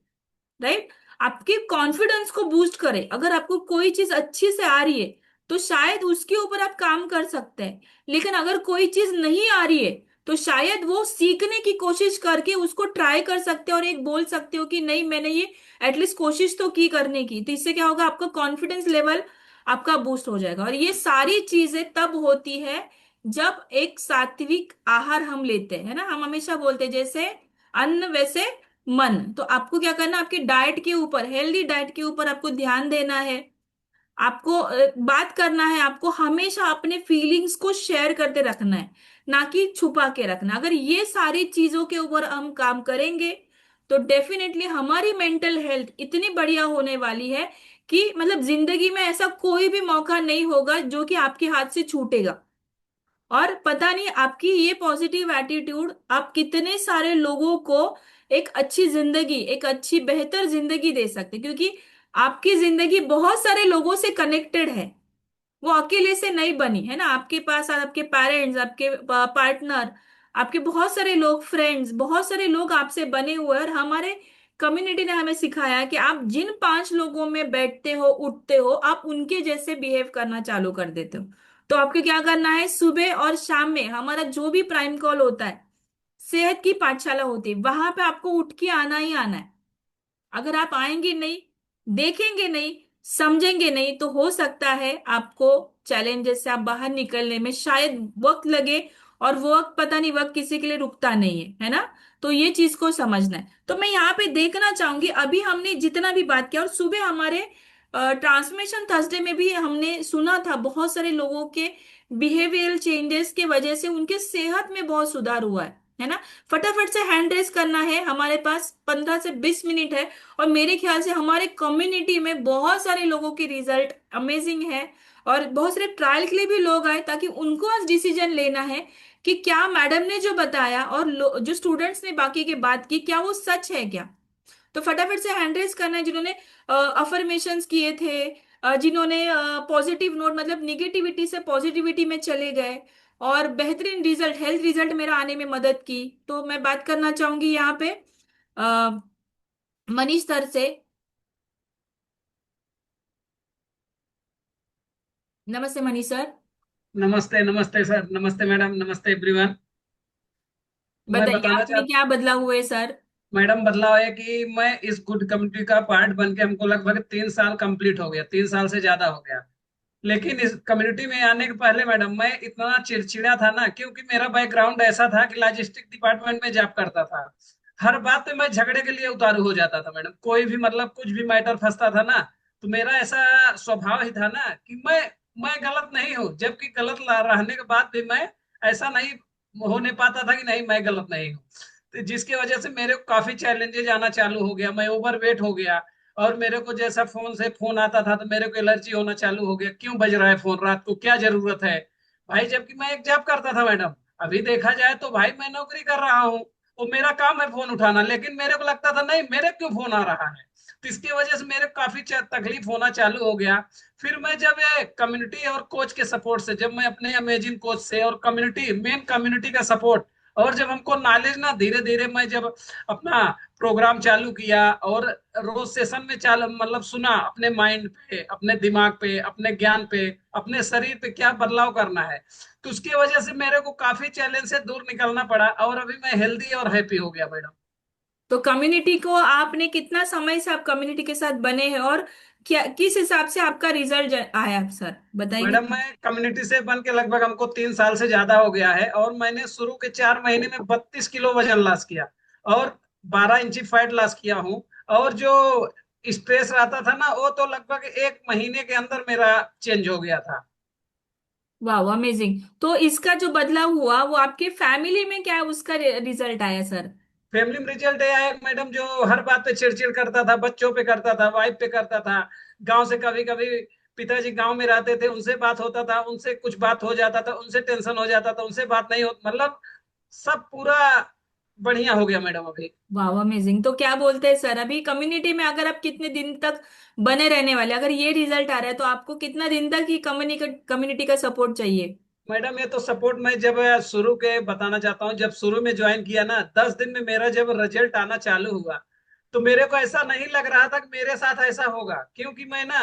राइट। आपके कॉन्फिडेंस को बूस्ट करें। अगर आपको कोई चीज अच्छी से आ रही है तो शायद उसके ऊपर आप काम कर सकते हैं, लेकिन अगर कोई चीज नहीं आ रही है तो शायद वो सीखने की कोशिश करके उसको ट्राई कर सकते हो, और एक बोल सकते हो कि नहीं मैंने ये एटलीस्ट कोशिश तो की करने की। तो इससे क्या होगा, आपका कॉन्फिडेंस लेवल आपका बूस्ट हो जाएगा। और ये सारी चीजें तब होती है जब एक सात्विक आहार हम लेते हैं, है ना। हम हमेशा बोलते हैं जैसे अन्न वैसे मन। तो आपको क्या करना, आपकी डाइट के ऊपर, हेल्दी डाइट के ऊपर आपको ध्यान देना है। आपको बात करना है, आपको हमेशा अपने फीलिंग्स को शेयर करते रखना है, ना कि छुपा के रखना। अगर ये सारी चीजों के ऊपर हम काम करेंगे तो डेफिनेटली हमारी मेंटल हेल्थ इतनी बढ़िया होने वाली है कि मतलब जिंदगी में ऐसा कोई भी मौका नहीं होगा जो कि आपके हाथ से छूटेगा। और पता नहीं आपकी ये पॉजिटिव एटीट्यूड आप कितने सारे लोगों को एक अच्छी जिंदगी, एक अच्छी बेहतर जिंदगी दे सकते, क्योंकि आपकी जिंदगी बहुत सारे लोगों से कनेक्टेड है, वो अकेले से नहीं बनी है ना। आपके पास आपके पेरेंट्स, आपके पार्टनर, आपके बहुत सारे लोग, फ्रेंड्स, बहुत सारे लोग आपसे बने हुए हैं। और हमारे कम्युनिटी ने हमें सिखाया है कि आप जिन 5 लोगों में बैठते हो, उठते हो, आप उनके जैसे बिहेव करना चालू कर देते हो। तो आपको क्या करना है, सुबह और शाम में हमारा जो भी प्राइम कॉल होता है, सेहत की पाठशाला होती है, वहां पे आपको उठ के आना ही आना है। अगर आप आएंगे नहीं, देखेंगे नहीं, समझेंगे नहीं, तो हो सकता है आपको चैलेंजेस से आप बाहर निकलने में शायद वक्त लगे। और वो वक्त, पता नहीं, वक्त किसी के लिए रुकता नहीं है ना। तो ये चीज को समझना है। तो मैं यहाँ पे देखना चाहूंगी, अभी हमने जितना भी बात किया, और सुबह हमारे ट्रांसफॉर्मेशन थर्सडे में भी हमने सुना था बहुत सारे लोगों के बिहेवियरल चेंजेस के वजह से उनके सेहत में बहुत सुधार हुआ है ना। फटाफट से हैंड रेस करना है, हमारे पास 15 से 20 मिनट है। और मेरे ख्याल से हमारे कम्युनिटी में बहुत सारे लोगों की रिजल्ट अमेजिंग है, और बहुत सारे ट्रायल के लिए भी लोग आए, ताकि उनको आज डिसीजन लेना है कि क्या मैडम ने जो बताया और जो स्टूडेंट्स ने बाकी के बात की, क्या वो सच है क्या। तो फटाफट से हैंड रेस करना है जिन्होंने अफर्मेशंस किए थे, जिन्होंने पॉजिटिव नोट, मतलब निगेटिविटी से पॉजिटिविटी में चले गए और बेहतरीन रिजल्ट, हेल्थ रिजल्ट मेरा आने में मदद की। तो मैं बात करना चाहूंगी यहाँ पे अ, मनीष सर से। नमस्ते मनीष सर। नमस्ते नमस्ते सर, नमस्ते मैडम, नमस्ते एवरीवन। मैं बताइए बताना आप में क्या बदलाव हुए सर। मैडम, बदलाव है कि मैं इस गुड कम्युनिटी का पार्ट बन के हमको लगभग 3 साल कंप्लीट हो गया, 3 साल से ज्यादा हो गया। लेकिन इस कम्युनिटी में आने के पहले मैडम मैं इतना चिड़चिड़ा था ना, क्योंकि मेरा बैकग्राउंड ऐसा था कि लॉजिस्टिक डिपार्टमेंट में जॉब करता था। हर बात पे मैं झगड़े के लिए उतारू हो जाता था मैडम। कोई भी मतलब कुछ भी मैटर फंसता था ना, तो मेरा ऐसा स्वभाव ही था ना कि मैं गलत नहीं हूँ, जबकि गलत रहने के बाद भी मैं ऐसा नहीं होने पाता था कि नहीं मैं गलत नहीं हूँ। तो जिसकी वजह से मेरे को काफी चैलेंजेस आना चालू हो गया, मैं ओवर वेट हो गया। और मेरे को जैसा फोन से फोन आता था तो मेरे को एलर्जी होना चालू हो गया, क्यों बज रहा है फोन रात को, क्या जरूरत है भाई, जबकि मैं एक जॉब करता था मैडम। अभी देखा जाए तो भाई मैं नौकरी कर रहा हूँ और मेरा काम है फोन उठाना, लेकिन मेरे को लगता था नहीं मेरे क्यों फोन आ रहा है। तो इसकी वजह से मेरे को काफी तकलीफ होना चालू हो गया। फिर मैं जब ये कम्युनिटी और कोच के सपोर्ट से, जब मैं अपने अमेजिंग कोच से और कम्युनिटी, मेन कम्युनिटी का सपोर्ट, और जब हमको नॉलेज ना धीरे धीरे, मैं जब अपना प्रोग्राम चालू किया और रोज सेशन में चालू मतलब सुना, अपने माइंड पे, अपने दिमाग पे, अपने ज्ञान पे, अपने शरीर पे क्या बदलाव करना है, तो उसकी वजह से मेरे को काफी चैलेंज से दूर निकलना पड़ा और अभी मैं हेल्दी और हैप्पी हो गया मैडम। तो कम्युनिटी को आपने कितना समय से आप कम्युनिटी के साथ बने हैं, और क्या, किस हिसाब से आपका रिजल्ट आया सर, बताएंगे। मैडम मैं कम्युनिटी से बन के लगभग हमको 3 साल से ज्यादा हो गया है, और मैंने शुरू के 4 महीने में 32 किलो वजन लॉस किया और 12 इंची फैट लॉस किया हूँ। और जो स्ट्रेस रहता था ना, वो तो लगभग 1 महीने के अंदर मेरा चेंज हो गया था। वाह, अमेजिंग। तो इसका जो बदलाव हुआ वो आपके फैमिली में क्या उसका रिजल्ट आया सर। फैमिली में रिजल्ट ये आया मैडम, जो हर बात पे चिड़चिड़ करता था, बच्चों पे करता था, वाइफ पे करता था, गांव से कभी कभी पिताजी गांव में रहते थे, उनसे बात होता था, उनसे कुछ बात हो जाता था, उनसे टेंशन हो जाता था, उनसे बात नहीं हो, मतलब सब पूरा बढ़िया हो गया मैडम अभी। वाह, अमेजिंग। तो क्या बोलते हैं सर, अभी कम्युनिटी में अगर आप कितने दिन तक बने रहने वाले, अगर ये रिजल्ट आ रहा है तो आपको कितना दिन तक ही कम्युनिटी का सपोर्ट चाहिए। मैडम ये तो सपोर्ट मैं जब शुरू के बताना चाहता हूँ, जब शुरू में ज्वाइन किया ना, 10 दिन में मेरा जब रिजल्ट आना चालू हुआ, तो मेरे को ऐसा नहीं लग रहा था कि मेरे साथ ऐसा होगा, क्योंकि मैं ना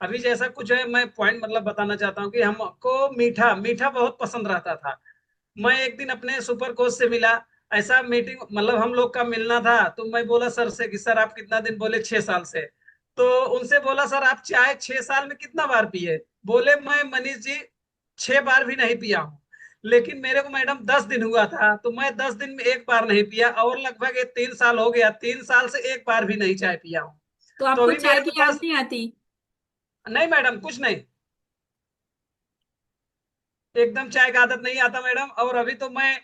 अभी जैसा कुछ है, मैं पॉइंट मतलब बताना चाहता हूँ कि हमको मीठा मीठा बहुत पसंद रहता था। मैं एक दिन अपने सुपर कोच से मिला, ऐसा मीटिंग मतलब हम लोग का मिलना था, तो मैं बोला सर से कि सर आप कितना दिन, बोले 6 साल से। तो उनसे बोला सर आप चाय 6 साल में कितना बार पिए? बोले मैं मनीष जी 6 बार भी नहीं पिया हूँ, लेकिन मेरे को मैडम 10 दिन हुआ था, तो मैं 10 दिन में एक बार नहीं पिया, और लगभग ये 3 साल हो गया, 3 साल से एक बार भी नहीं चाय पिया हूँ। तो तो आपको अभी चाय मेरे को की याद बस, नहीं आती? नहीं मैडम कुछ नहीं, एकदम चाय का आदत नहीं आता मैडम। और अभी तो मैं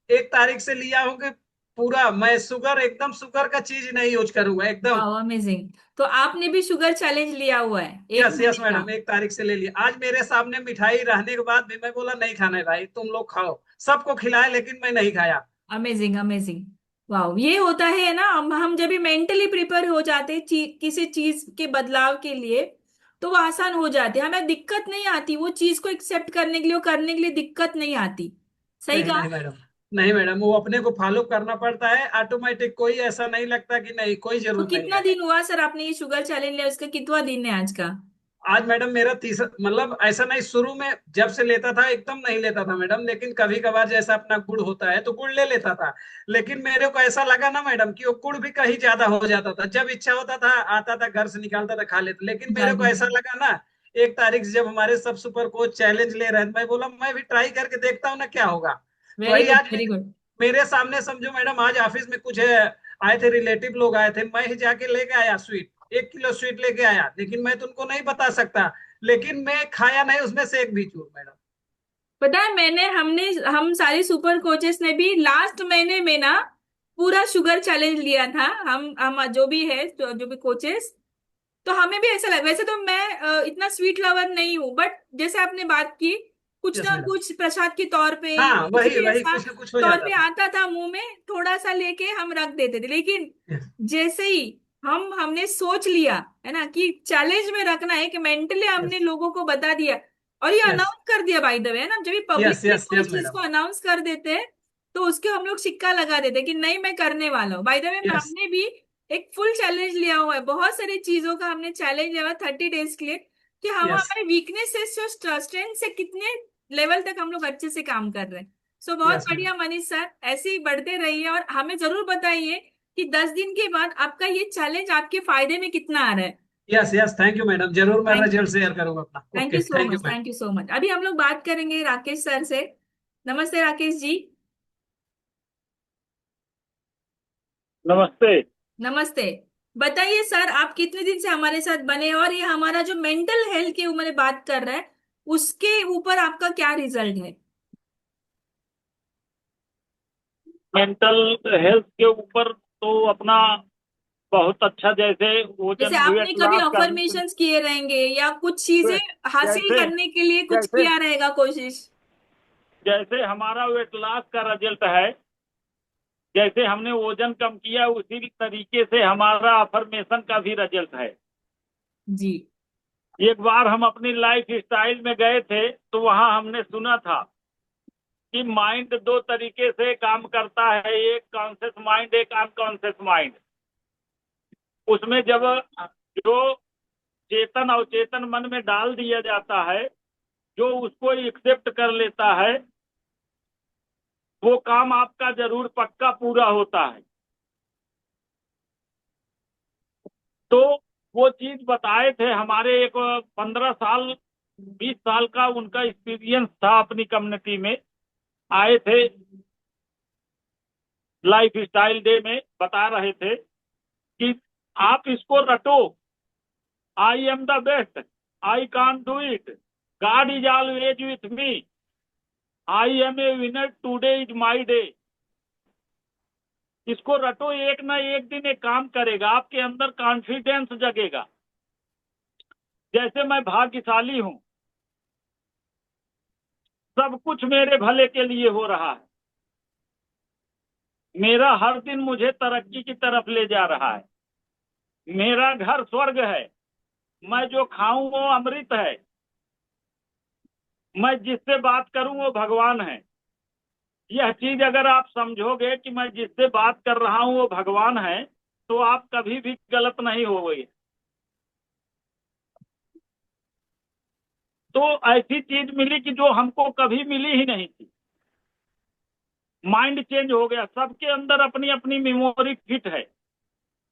1 तारीख से लिया हूँ कि पूरा मैं शुगर, एकदम शुगर का चीज नहीं यूज करूंगा एकदम। वाह, अमेजिंग। तो आपने भी शुगर चैलेंज लिया हुआ है एक यस यस महीने का? मैडम, 1 तारीख से ले लिया। आज मेरे सामने मिठाई रहने के बाद भी मैं बोला नहीं खाना है भाई, तुम लोग खाओ, सबको खिलाए, लेकिन मैं नहीं खाया। Amazing, amazing. वाह, ये होता है ना, हम जब भी मेंटली प्रिपेयर हो जाते हैं किसी चीज के बदलाव के लिए, तो वो आसान हो जाती है, हमें दिक्कत नहीं आती वो चीज को एक्सेप्ट करने के लिए, वो करने के लिए दिक्कत नहीं आती। सही नहीं कहा? नहीं मैडम, नहीं मैडम, वो अपने को फॉलो करना पड़ता है ऑटोमेटिक, कोई ऐसा नहीं लगता कि नहीं कोई तो जरूरत नहीं कितना है। दिन हुआ सर आपने ये शुगर चैलेंज लिया, उसका कितना दिन है आज का? आज मैडम मेरा तीसरा, मतलब ऐसा नहीं, शुरू में जब से लेता था एकदम नहीं लेता था मैडम, लेकिन कभी कभार जैसा अपना गुड़ होता है तो गुड़ ले लेता था। लेकिन मेरे को ऐसा लगा ना मैडम कि वो गुड़ भी कहीं ज्यादा हो जाता था, जब इच्छा होता था आता था घर से निकालता था खा लेता, लेकिन मेरे को जादू। ऐसा लगा ना 1 तारीख से जब हमारे सब सुपर कोच चैलेंज ले रहे थे, मैं बोला मैं भी ट्राई करके देखता हूँ ना क्या होगा। तो वेरी वही गुड, आज वेरी गुड। मेरे सामने समझो मैडम, आज ऑफिस में कुछ आए थे रिलेटिव लोग आए थे, मैं ही जाके लेके आया स्वीट, 1 किलो स्वीट लेके आया, लेकिन मैं तुमको नहीं बता सकता, लेकिन मैं खाया नहीं उसमें से एक भी चूर मैडम। पता है, हम सारे सुपर कोचेस ने भी लास्ट महीने में ना पूरा शुगर चैलेंज लिया था। हम जो भी है, जो भी कोचेस, तो हमें भी ऐसा लगा। वैसे तो मैं इतना स्वीट लवर नहीं हूँ, बट जैसे आपने बात की, कुछ यस ना मैडम, कुछ प्रसाद के तौर पे या हाँ कुछ वही भी वही ऐसा कुछ ना कुछ हो तौर जाता पे था। आता था मुंह में, थोड़ा सा लेके हम रख देते थे। लेकिन यस जैसे ही हमने सोच लिया है ना कि चैलेंज में रखना है, कि मेंटली यस हमने लोगों को बता दिया, और ये यस अनाउंस कर दिया बाय द वे, है ना, जब भी यस पब्लिकली यस कोई यस चीज मैडम। को अनाउंस कर देते हैं, तो उसके हम लोग सिक्का लगा देते हैं कि नहीं, मैं करने वाला हूँ। बाय द वे यस हमने भी एक फुल चैलेंज लिया हुआ है, बहुत सारी चीजों का हमने चैलेंज लिया हुआ 30 डेज के लिए, कि हम यस हमारे वीकनेस से स्ट्रेंथ से कितने लेवल तक हम लोग अच्छे से काम कर रहे हैं। सो बहुत यस मैडम। बढ़िया मनीष सर, ऐसे ही बढ़ते रहिए, और हमें जरूर बताइए कि 10 दिन के बाद आपका ये चैलेंज आपके फायदे में कितना आ रहा है। Yes yes, thank you madam, जरूर मैं थैंक यू, रिजल्ट शेयर करूंगा अपना। Thank okay, you so thank you much, madam. Thank you so much. अभी हम लोग बात करेंगे राकेश सर से। नमस्ते राकेश जी। नमस्ते। नमस्ते। बताइए सर, आप कितने दिन से हमारे साथ बने हैं, और ये हमारा जो मेंटल हेल्थ के ऊपर बात कर रहा है, उसके ऊपर आपका क्या रिजल्ट है? मेंटल हेल्थ के ऊपर तो अपना बहुत अच्छा, जैसे जैसे वजन आपने वेट कभी लॉस करने, अफर्मेशंस किए रहेंगे, या कुछ चीजें हासिल जैसे करने के लिए कुछ जैसे किया रहेगा कोशिश। जैसे हमारा वेट लॉस का रिजल्ट है, जैसे हमने वजन कम किया उसी तरीके से हमारा अफर्मेशन का भी रिजल्ट है। जी। एक बार हम अपनी लाइफ स्टाइल में गए थे, तो वहाँ हमने सुना था कि माइंड दो तरीके से काम करता है, एक कॉन्शियस माइंड, एक अनकॉन्शियस माइंड। उसमें जब जो चेतन अवचेतन मन में डाल दिया जाता है, जो उसको एक्सेप्ट कर लेता है, वो काम आपका जरूर पक्का पूरा होता है। तो वो चीज बताए थे हमारे एक 15 साल 20 साल का उनका एक्सपीरियंस था, अपनी कम्युनिटी में आए थे, लाइफ स्टाइल डे में बता रहे थे कि आप इसको रटो, I am the best, I can do it, God is always with me, I am a winner, today is my day. इसको रटो, एक ना एक दिन एक काम करेगा, आपके अंदर कॉन्फिडेंस जगेगा, जैसे मैं भाग्यशाली हूं, सब कुछ मेरे भले के लिए हो रहा है, मेरा हर दिन मुझे तरक्की की तरफ ले जा रहा है, मेरा घर स्वर्ग है, मैं जो खाऊं वो अमृत है, मैं जिससे बात करूं वो भगवान है। यह चीज अगर आप समझोगे कि मैं जिससे बात कर रहा हूं वो भगवान है, तो आप कभी भी गलत नहीं होगे। तो ऐसी चीज मिली कि जो हमको कभी मिली ही नहीं थी। माइंड चेंज हो गया, सबके अंदर अपनी अपनी मेमोरी फिट है,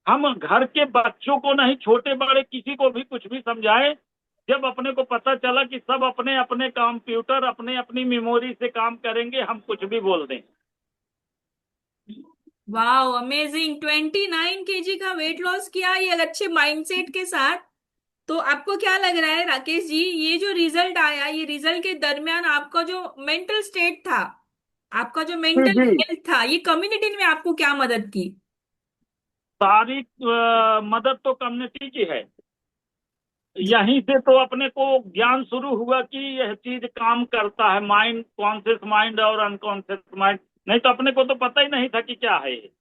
हम घर के बच्चों को नहीं, छोटे बड़े किसी को भी कुछ भी समझाएं, जब अपने को पता चला कि सब अपने अपने कंप्यूटर अपने अपनी मेमोरी से काम करेंगे, हम कुछ भी बोल दें। Wow, amazing. 29 kg का वेट लॉस किया ये अच्छे माइंडसेट के साथ। तो आपको क्या लग रहा है राकेश जी, ये जो रिजल्ट आया, ये रिजल्ट के दरमियान आपका जो मेंटल स्टेट था, आपका जो जी मेंटल जी, हेल्थ था, ये कम्युनिटी ने आपको क्या मदद की? सारी मदद तो कम्युनिटी की है। यहीं से तो अपने को ज्ञान शुरू हुआ कि यह चीज काम करता है, माइंड, कॉन्शियस माइंड और अनकॉन्शियस माइंड। नहीं तो अपने को तो पता ही नहीं था कि क्या है ये।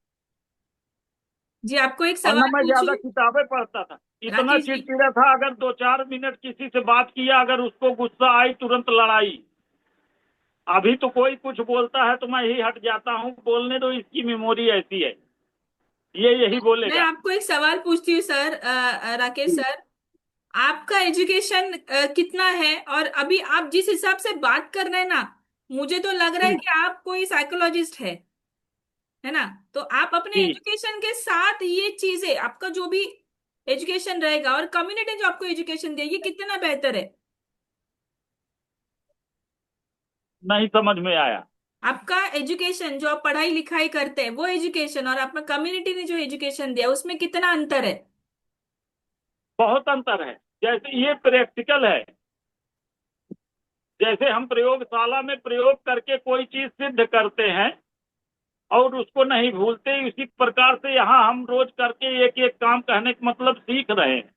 जी, आपको एक और ना सवाल मैं ज्यादा पूछूं किताबें पढ़ता था, इतना राकेश जी? चिड़चिड़ा था, अगर 2-4 मिनट किसी से बात किया, अगर उसको गुस्सा आई तुरंत लड़ाई। अभी तो कोई कुछ बोलता है तो मैं ही हट जाता हूँ, बोलने दो, इसकी मेमोरी ऐसी है, ये यही मैं बोलेगा। आपको एक सवाल पूछती हूँ सर, राकेश सर, आपका एजुकेशन कितना है? और अभी आप जिस हिसाब से बात कर रहे हैं ना, मुझे तो लग रहा है जी कि आप कोई साइकोलॉजिस्ट है ना? तो आप अपने जी, एजुकेशन के साथ ये चीजें, आपका जो भी एजुकेशन रहेगा और कम्युनिटी जो आपको एजुकेशन देगी, कितना बेहतर है? नहीं समझ में आया। आपका एजुकेशन जो आप पढ़ाई लिखाई करते हैं वो एजुकेशन, और आपका कम्युनिटी ने जो एजुकेशन दिया, उसमें कितना अंतर है? बहुत अंतर है। जैसे ये प्रैक्टिकल है, जैसे हम प्रयोगशाला में प्रयोग करके कोई चीज सिद्ध करते हैं और उसको नहीं भूलते, इसी प्रकार से यहाँ हम रोज करके एक एक काम, कहने का मतलब सीख रहे हैं,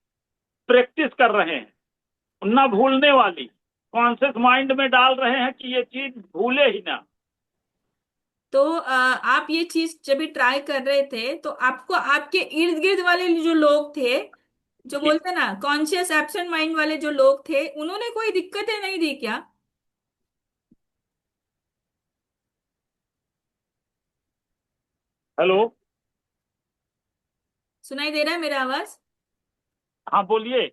प्रैक्टिस कर रहे हैं, ना भूलने वाली, कॉन्शियस माइंड में डाल रहे हैं कि ये चीज भूले ही ना। तो आप ये चीज जब भी ट्राई कर रहे थे, तो आपको आपके इर्द गिर्द वाले जो लोग थे, जो जी, बोलते हैं ना कॉन्शियस एब्सेंट माइंड वाले जो लोग थे, उन्होंने कोई दिक्कतें नहीं दी क्या? हेलो, सुनाई दे रहा है मेरा आवाज? हाँ बोलिए।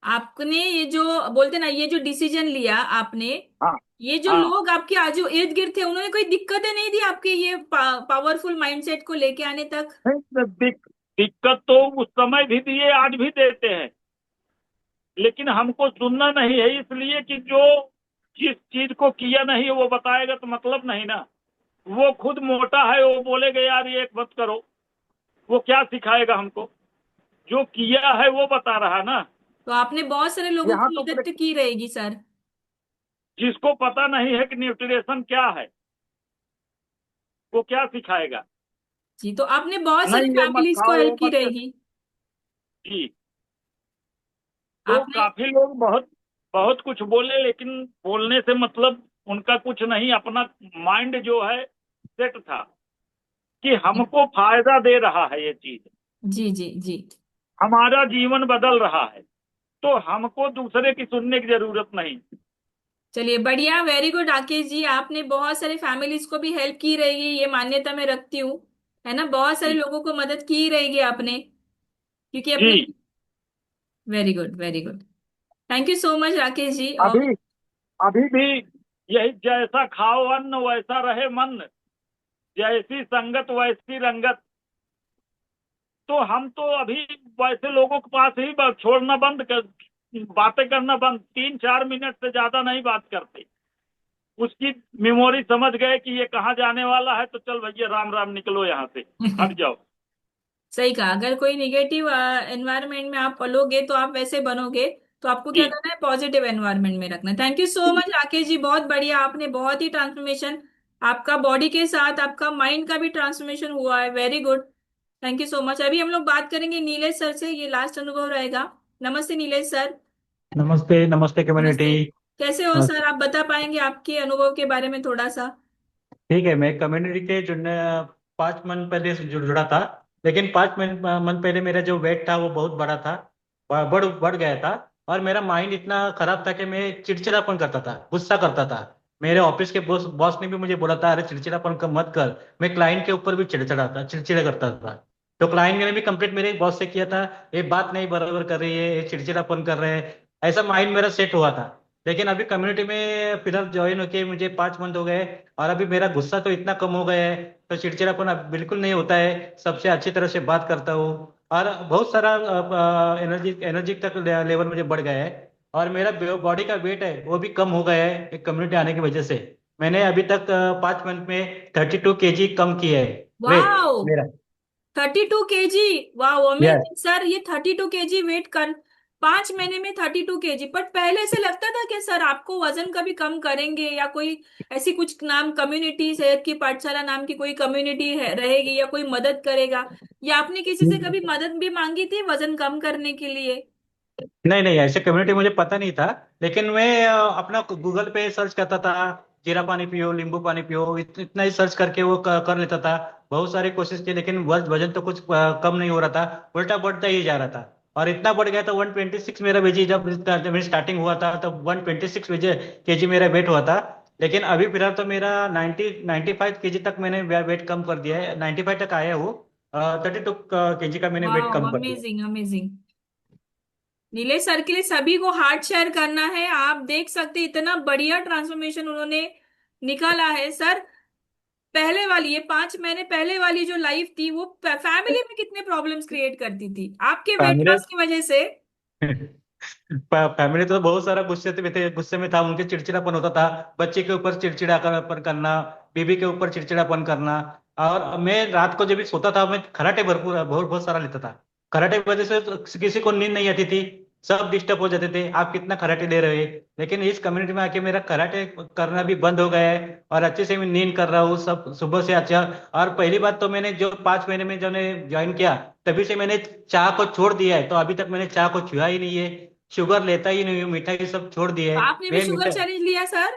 आपने ये जो बोलते ना, ये जो डिसीजन लिया आपने, हाँ ये जो हाँ, लोग आपके आजू इर्द गिर्द थे, उन्होंने कोई दिक्कतें नहीं दी आपके ये पावरफुल माइंडसेट को लेके आने तक? नहीं, तो दिक्कत तो उस समय भी दिए, आज भी देते हैं, लेकिन हमको सुनना नहीं है, इसलिए कि जो जिस चीज को किया नहीं है वो बताएगा तो मतलब नहीं ना। वो खुद मोटा है, वो बोलेगा यार ये मत करो, वो क्या सिखाएगा हमको? जो किया है वो बता रहा ना। तो आपने बहुत सारे लोगों यहाँ की तो मदद की रहेगी सर। जिसको पता नहीं है कि न्यूट्रिशन क्या है, वो क्या सिखाएगा? जी, तो आपने बहुत सारी नहीं ये मत फैमिलीज को खाओ, हेल्प वो की मत। रहेगी। जी, तो आपने काफी लोग बहुत बहुत कुछ बोले, लेकिन बोलने से मतलब उनका कुछ नहीं, अपना माइंड जो है सेट था कि हमको फायदा दे रहा है ये चीज, जी जी जी। हमारा जीवन बदल रहा है, तो हमको दूसरे की सुनने की जरूरत नहीं। चलिए, बढ़िया, वेरी गुड राकेश जी, आपने बहुत सारे फैमिलीज को भी हेल्प की रहेगी, ये मान्यता मैं रखती हूँ, है ना? बहुत सारे जी लोगों को मदद की रहेगी आपने, क्योंकि अपने। जी, very good, very good. Thank you so much Rakesh ji. और अभी अभी भी यही, जैसा खाओ अन्न वैसा रहे मन, जैसी संगत वैसी रंगत। तो हम तो अभी वैसे लोगों के पास ही छोड़ना बंद कर, बातें करना बंद, 3-4 मिनट से ज्यादा नहीं बात करते। उसकी मेमोरी समझ गए कि ये कहाँ जाने वाला है, तो चल भैया राम राम, निकलो यहाँ से, हट जाओ। सही कहा, अगर कोई निगेटिव एनवायरनमेंट में आप पलोगे तो आप वैसे बनोगे। तो आपको क्या जी करना है, पॉजिटिव एनवायरनमेंट में रखना है। Thank you so much Rakesh ji, बहुत बढ़िया, आपने बहुत ही ट्रांसफॉर्मेशन, आपका बॉडी के साथ आपका माइंड का भी ट्रांसफॉर्मेशन हुआ है। Very good. Thank you so much. अभी हम लोग बात करेंगे नीलेश सर से, ये लास्ट अनुभव रहेगा। नमस्ते नीलेश सर। नमस्ते नमस्ते कम्युनिटी। नमस्ते। कैसे हो नमस्ते। सर? आप बता पाएंगे आपके अनुभव के बारे में थोड़ा सा? ठीक है, मैं कम्युनिटी के जुड़ने 5 मंथ पहले से जुड़ा था। लेकिन 5 मंथ मंथ पहले मेरा जो वेट था वो बहुत बड़ा था, बढ़ बढ़ गया था। और मेरा माइंड इतना खराब था कि मैं चिड़चिड़ापन करता था, गुस्सा करता था। मेरे ऑफिस के बॉस बॉस ने भी मुझे बोला था, अरे चिड़चिड़ापन मत कर। मैं क्लाइंट के ऊपर भी चिड़चिड़ा करता था। तो क्लाइंट ने भी कंप्लेंट मेरे बॉस से किया था, ये बात नहीं बराबर कर रही है, ये चिड़चिड़ापन कर रहे हैं। ऐसा माइंड मेरा सेट हुआ था। लेकिन अभी कम्युनिटी में फिलहाल ज्वाइन होके मुझे 5 मंथ हो गए, और अभी मेरा गुस्सा तो इतना कम हो गया है, तो चिड़चिड़ापन अब बिल्कुल नहीं होता है, सबसे अच्छी तरह से बात करता हूँ। और बहुत सारा एनर्जी एनर्जी तक लेवल मुझे बढ़ गया है। और मेरा बॉडी का वेट है वो भी कम हो गया है एक कम्युनिटी आने की वजह से। मैंने अभी तक 5 मंथ में 32 kg कम किया है वेट वाओ, मेरा। 32 kg। Wow yes. Amazing sir, ये 32 kg वेट कर 5 महीने में 32 kg। बट पहले से लगता था कि सर आपको वजन कभी कम करेंगे, या कोई ऐसी कुछ नाम कम्युनिटी, सेहत की पाठशाला नाम की कोई कम्युनिटी है रहेगी, या कोई मदद करेगा, या आपने किसी से कभी मदद भी मांगी थी वजन कम करने के लिए? नहीं नहीं, ऐसे कम्युनिटी मुझे पता नहीं था। लेकिन मैं अपना गूगल पे सर्च करता था, जीरा पानी पियो, नींबू पानी पियो, इतना ही सर्च करके वो कर लेता था। बहुत सारी कोशिश की लेकिन वजन तो कुछ कम नहीं हो रहा था, उल्टा बढ़ता ही जा रहा था। और इतना बढ़ गया था 126 मेरा वेजी, जब मेरी स्टार्टिंग हुआ था तब 126 kg मेरा वेट हुआ था। लेकिन अभी फिलहाल तो मेरा 95 kg तक मैंने वेट कम कर दिया है, 95 तक आया वो। 32 kg का मैंने वेट वाह कम कर दिया। Amazing amazing. नीलेश सर के लिए सभी को हार्ट शेयर करना है। आप देख सकते हैं इतना बढ़िया ट्रांसफॉर्मेशन उन्होंने निकाला है सर। पहले वाली, ये 5 महीने पहले वाली जो लाइफ थी, वो फैमिली में कितने प्रॉब्लम्स क्रिएट करती थी आपके वेट फैमिली लॉस की वजह से। फैमिली तो बहुत सारा गुस्से में था, उनके चिड़चिड़ापन होता था। बच्चे के ऊपर चिड़चिड़ापन करना, बीबी के ऊपर चिड़चिड़ापन करना। और मैं रात को जब भी सोता था मैं खराटे भरपूर बहुत बहुत सारा लेता था। खराटे की वजह से तो किसी को नींद नहीं आती थी, सब डिस्टर्ब हो जाते थे, आप कितना खराटे ले रहे हैं। लेकिन इस कम्युनिटी में आके मेरा खराटे करना भी बंद हो गया है और अच्छे से मैं नींद कर रहा हूँ सब सुबह से अच्छा। और पहली बात तो मैंने जो 5 महीने में जो ज्वाइन किया तभी से मैंने चाय को छोड़ दिया है, तो अभी तक मैंने चाय को छुआ ही नहीं है, शुगर लेता ही नहीं हूँ, मिठाई सब छोड़ दिया है। आपने भी शुगर चैलेंज लिया सर?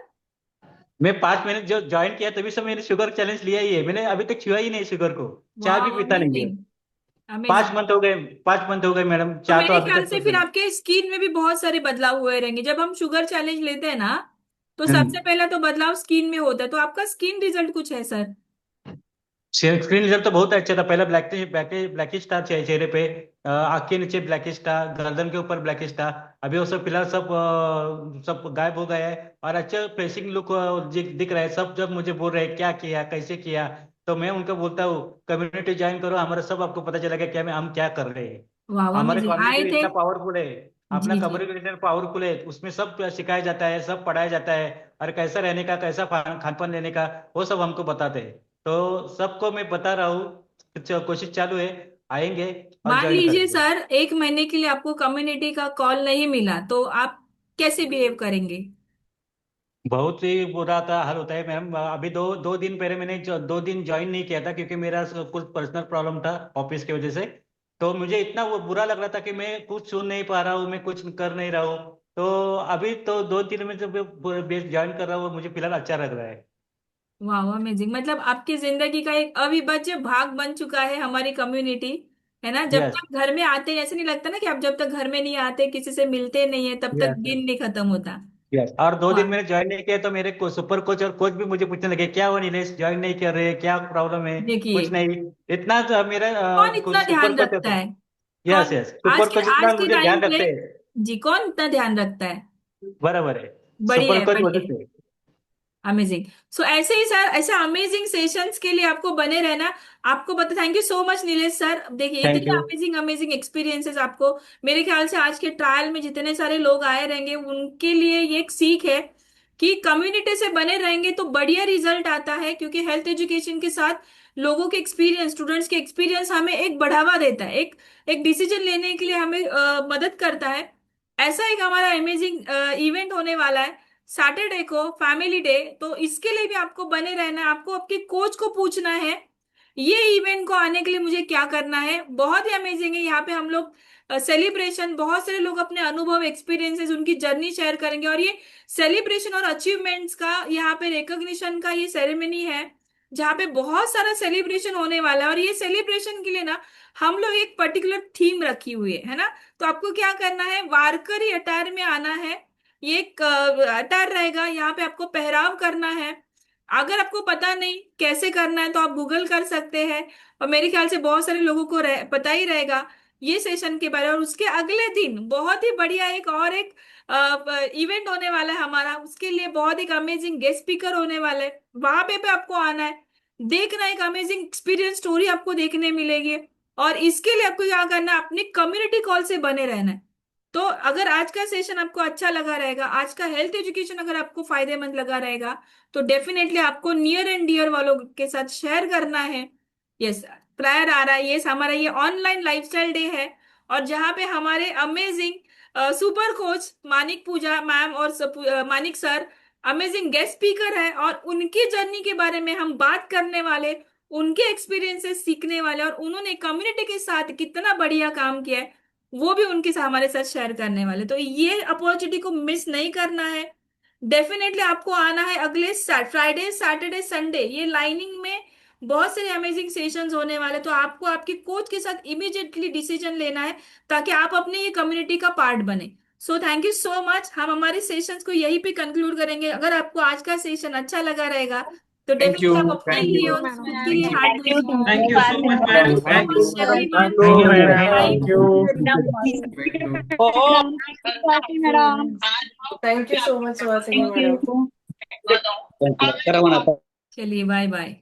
मैं 5 महीने जो ज्वाइन किया तभी से मैंने शुगर चैलेंज लिया ही है, मैंने अभी तक छुआ ही नहीं शुगर को, चाय भी वाह पीता नहीं है। अमेजिंग पांच अमेजिंग। मंथ हो गए 5 मंथ हो गए मैडम, तो चाय तो मेरे अभी ख्याल तक से तो फिर आपके स्किन में भी बहुत सारे बदलाव हुए रहेंगे जब हम शुगर चैलेंज लेते हैं ना। तो सबसे हम्म। पहला तो बदलाव स्किन में होता है। तो आपका स्किन रिजल्ट कुछ है सर? स्क्रीन रिजल्ट तो बहुत अच्छा था। पहले ब्लैकिश था चेहरे पे, आँख के नीचे ब्लैकिश था, गर्दन के ऊपर ब्लैकिश था। अभी वो सब फिलहाल सब सब गायब हो गया है और अच्छा फेसिंग लुक दिख रहा है। सब जब मुझे बोल रहे हैं क्या किया कैसे किया, तो मैं उनको बोलता हूँ कम्युनिटी ज्वाइन करो, हमारा सब आपको पता चलेगा क्या हम क्या कर रहे हैं। वाह हमारे अमेजिंग आए कम्युनिटी थे। इतना पावरफुल है, अपना जी जी। कम्युनिटी पावरफुल है, उसमें सब सिखाया जाता है, सब पढ़ाया जाता है। और कैसा रहने का, कैसा खान पान लेने का, वो सब हमको बताते हैं। तो सबको मैं बता रहा हूँ, कोशिश चालू है, आएंगे और मान ज्वाइन लीजिए करेंगे। सर 1 महीने के लिए आपको कम्युनिटी का कॉल नहीं मिला तो आप कैसे बिहेव करेंगे? बहुत ही बुरा था हाल होता है मैम। अभी दो दो दिन पहले मैंने 2 दिन ज्वाइन नहीं किया था क्योंकि मेरा कुछ पर्सनल प्रॉब्लम था ऑफिस की वजह से। तो मुझे इतना वो बुरा लग रहा था कि मैं कुछ सुन नहीं पा रहा हूँ, मैं कुछ कर नहीं रहा हूँ। तो अभी तो 2 दिन में जब ज्वाइन कर रहा हूँ मुझे फिलहाल अच्छा लग रहा है। वाह अमेजिंग। मतलब आपकी जिंदगी का एक अविभाज्य भाग बन चुका है हमारी कम्युनिटी, है ना? जब यस। तक घर में आते हैं ऐसे नहीं लगता ना कि आप जब तक घर में नहीं आते, किसी से मिलते नहीं है, तब तक यस। दिन नहीं खत्म होता। यस। और 2 दिन वाह। मैंने ज्वाइन नहीं किया तो मेरे सुपर कोच और कोच भी मुझे पूछने लगे क्या हुआ नीलेश ज्वाइन नहीं कर रहे, क्या प्रॉब्लम है। देखिए, कुछ नहीं, इतना तो मेरा कौन इतना कुछ सुपर ध्यान कोच रखता होता है? है। यस कौन यस, सुपर कोच आज इतना के मुझे टाइम ध्यान पे? रखते हैं। जी, कौन इतना ध्यान रखता है? बराबर है। बढ़िया सुपर है कोच बढ़िया है। बोलते थे। अमेजिंग। सो ऐसे ही सर, ऐसे अमेजिंग सेशंस के लिए आपको बने रहना। आपको बता, thank you so much Nilesh sir. देखिए थैंक इतने यू। अमेजिंग अमेजिंग एक्सपीरियंसेस आपको, मेरे ख्याल से आज के ट्रायल में जितने सारे लोग आए रहेंगे उनके लिए ये एक सीख है कि कम्युनिटी से बने रहेंगे तो बढ़िया रिजल्ट आता है। क्योंकि हेल्थ एजुकेशन के साथ लोगों के एक्सपीरियंस, स्टूडेंट्स के एक्सपीरियंस हमें एक बढ़ावा देता है, एक एक डिसीजन लेने के लिए हमें मदद करता है। ऐसा एक हमारा अमेजिंग इवेंट होने वाला है सैटरडे को, फैमिली डे। तो इसके लिए भी आपको बने रहना है। आपको आपके कोच को पूछना है ये इवेंट को आने के लिए मुझे क्या करना है। बहुत ही अमेजिंग है। यहाँ पे हम लोग सेलिब्रेशन, बहुत सारे लोग अपने अनुभव, एक्सपीरियंसेस, उनकी जर्नी शेयर करेंगे। और ये सेलिब्रेशन और अचीवमेंट्स का, यहाँ पे रिकॉग्निशन का ये सेरेमनी है जहाँ पे बहुत सारा सेलिब्रेशन होने वाला है। और ये सेलिब्रेशन के लिए ना हम लोग एक पर्टिकुलर थीम रखी हुई है ना। तो आपको क्या करना है, वारकरी अटायर में आना है। ये एक अटायर रहेगा, यहाँ पे आपको पहराव करना है। अगर आपको पता नहीं कैसे करना है तो आप गूगल कर सकते हैं। और मेरे ख्याल से बहुत सारे लोगों को पता ही रहेगा ये सेशन के बारे में। और उसके अगले दिन बहुत ही बढ़िया एक और एक इवेंट होने वाला है हमारा। उसके लिए बहुत एक अमेजिंग गेस्ट स्पीकर होने वाला है, वहां पे आपको आना है। देखना, एक अमेजिंग एक्सपीरियंस स्टोरी आपको देखने मिलेगी। और इसके लिए आपको क्या करना है, अपनी कम्युनिटी कॉल से बने रहना है। तो अगर आज का सेशन आपको अच्छा लगा रहेगा, आज का हेल्थ एजुकेशन अगर आपको फायदेमंद लगा रहेगा, तो डेफिनेटली आपको नियर एंड डियर वालों के साथ शेयर करना है। यस, प्रायर आ रहा है, यस, हमारा ये ऑनलाइन लाइफस्टाइल डे है, और जहाँ पे हमारे अमेजिंग सुपर कोच मानिक पूजा मैम और Manik sir amazing guest speaker है, और उनकी जर्नी के बारे में हम बात करने वाले, उनके एक्सपीरियंसेस सीखने वाले, और उन्होंने कम्युनिटी के साथ कितना बढ़िया काम किया है वो भी उनके साथ हमारे साथ शेयर करने वाले। तो ये अपॉर्चुनिटी को मिस नहीं करना है। डेफिनेटली आपको आना है अगले फ्राइडे सैटरडे संडे, ये लाइनिंग में बहुत सारे अमेजिंग सेशंस होने वाले। तो आपको आपके कोच के साथ इमीडिएटली डिसीजन लेना है ताकि आप अपने ये कम्युनिटी का पार्ट बने। So thank you so much. हम हमारे सेशंस को यहीं पे कंक्लूड करेंगे। अगर आपको आज का सेशन अच्छा लगा रहेगा तो डेफिनेटली आप अपने लिए और खुद के लिए hard thank you so much ma'am, thank you. Thank you so much. चलिए बाय बाय।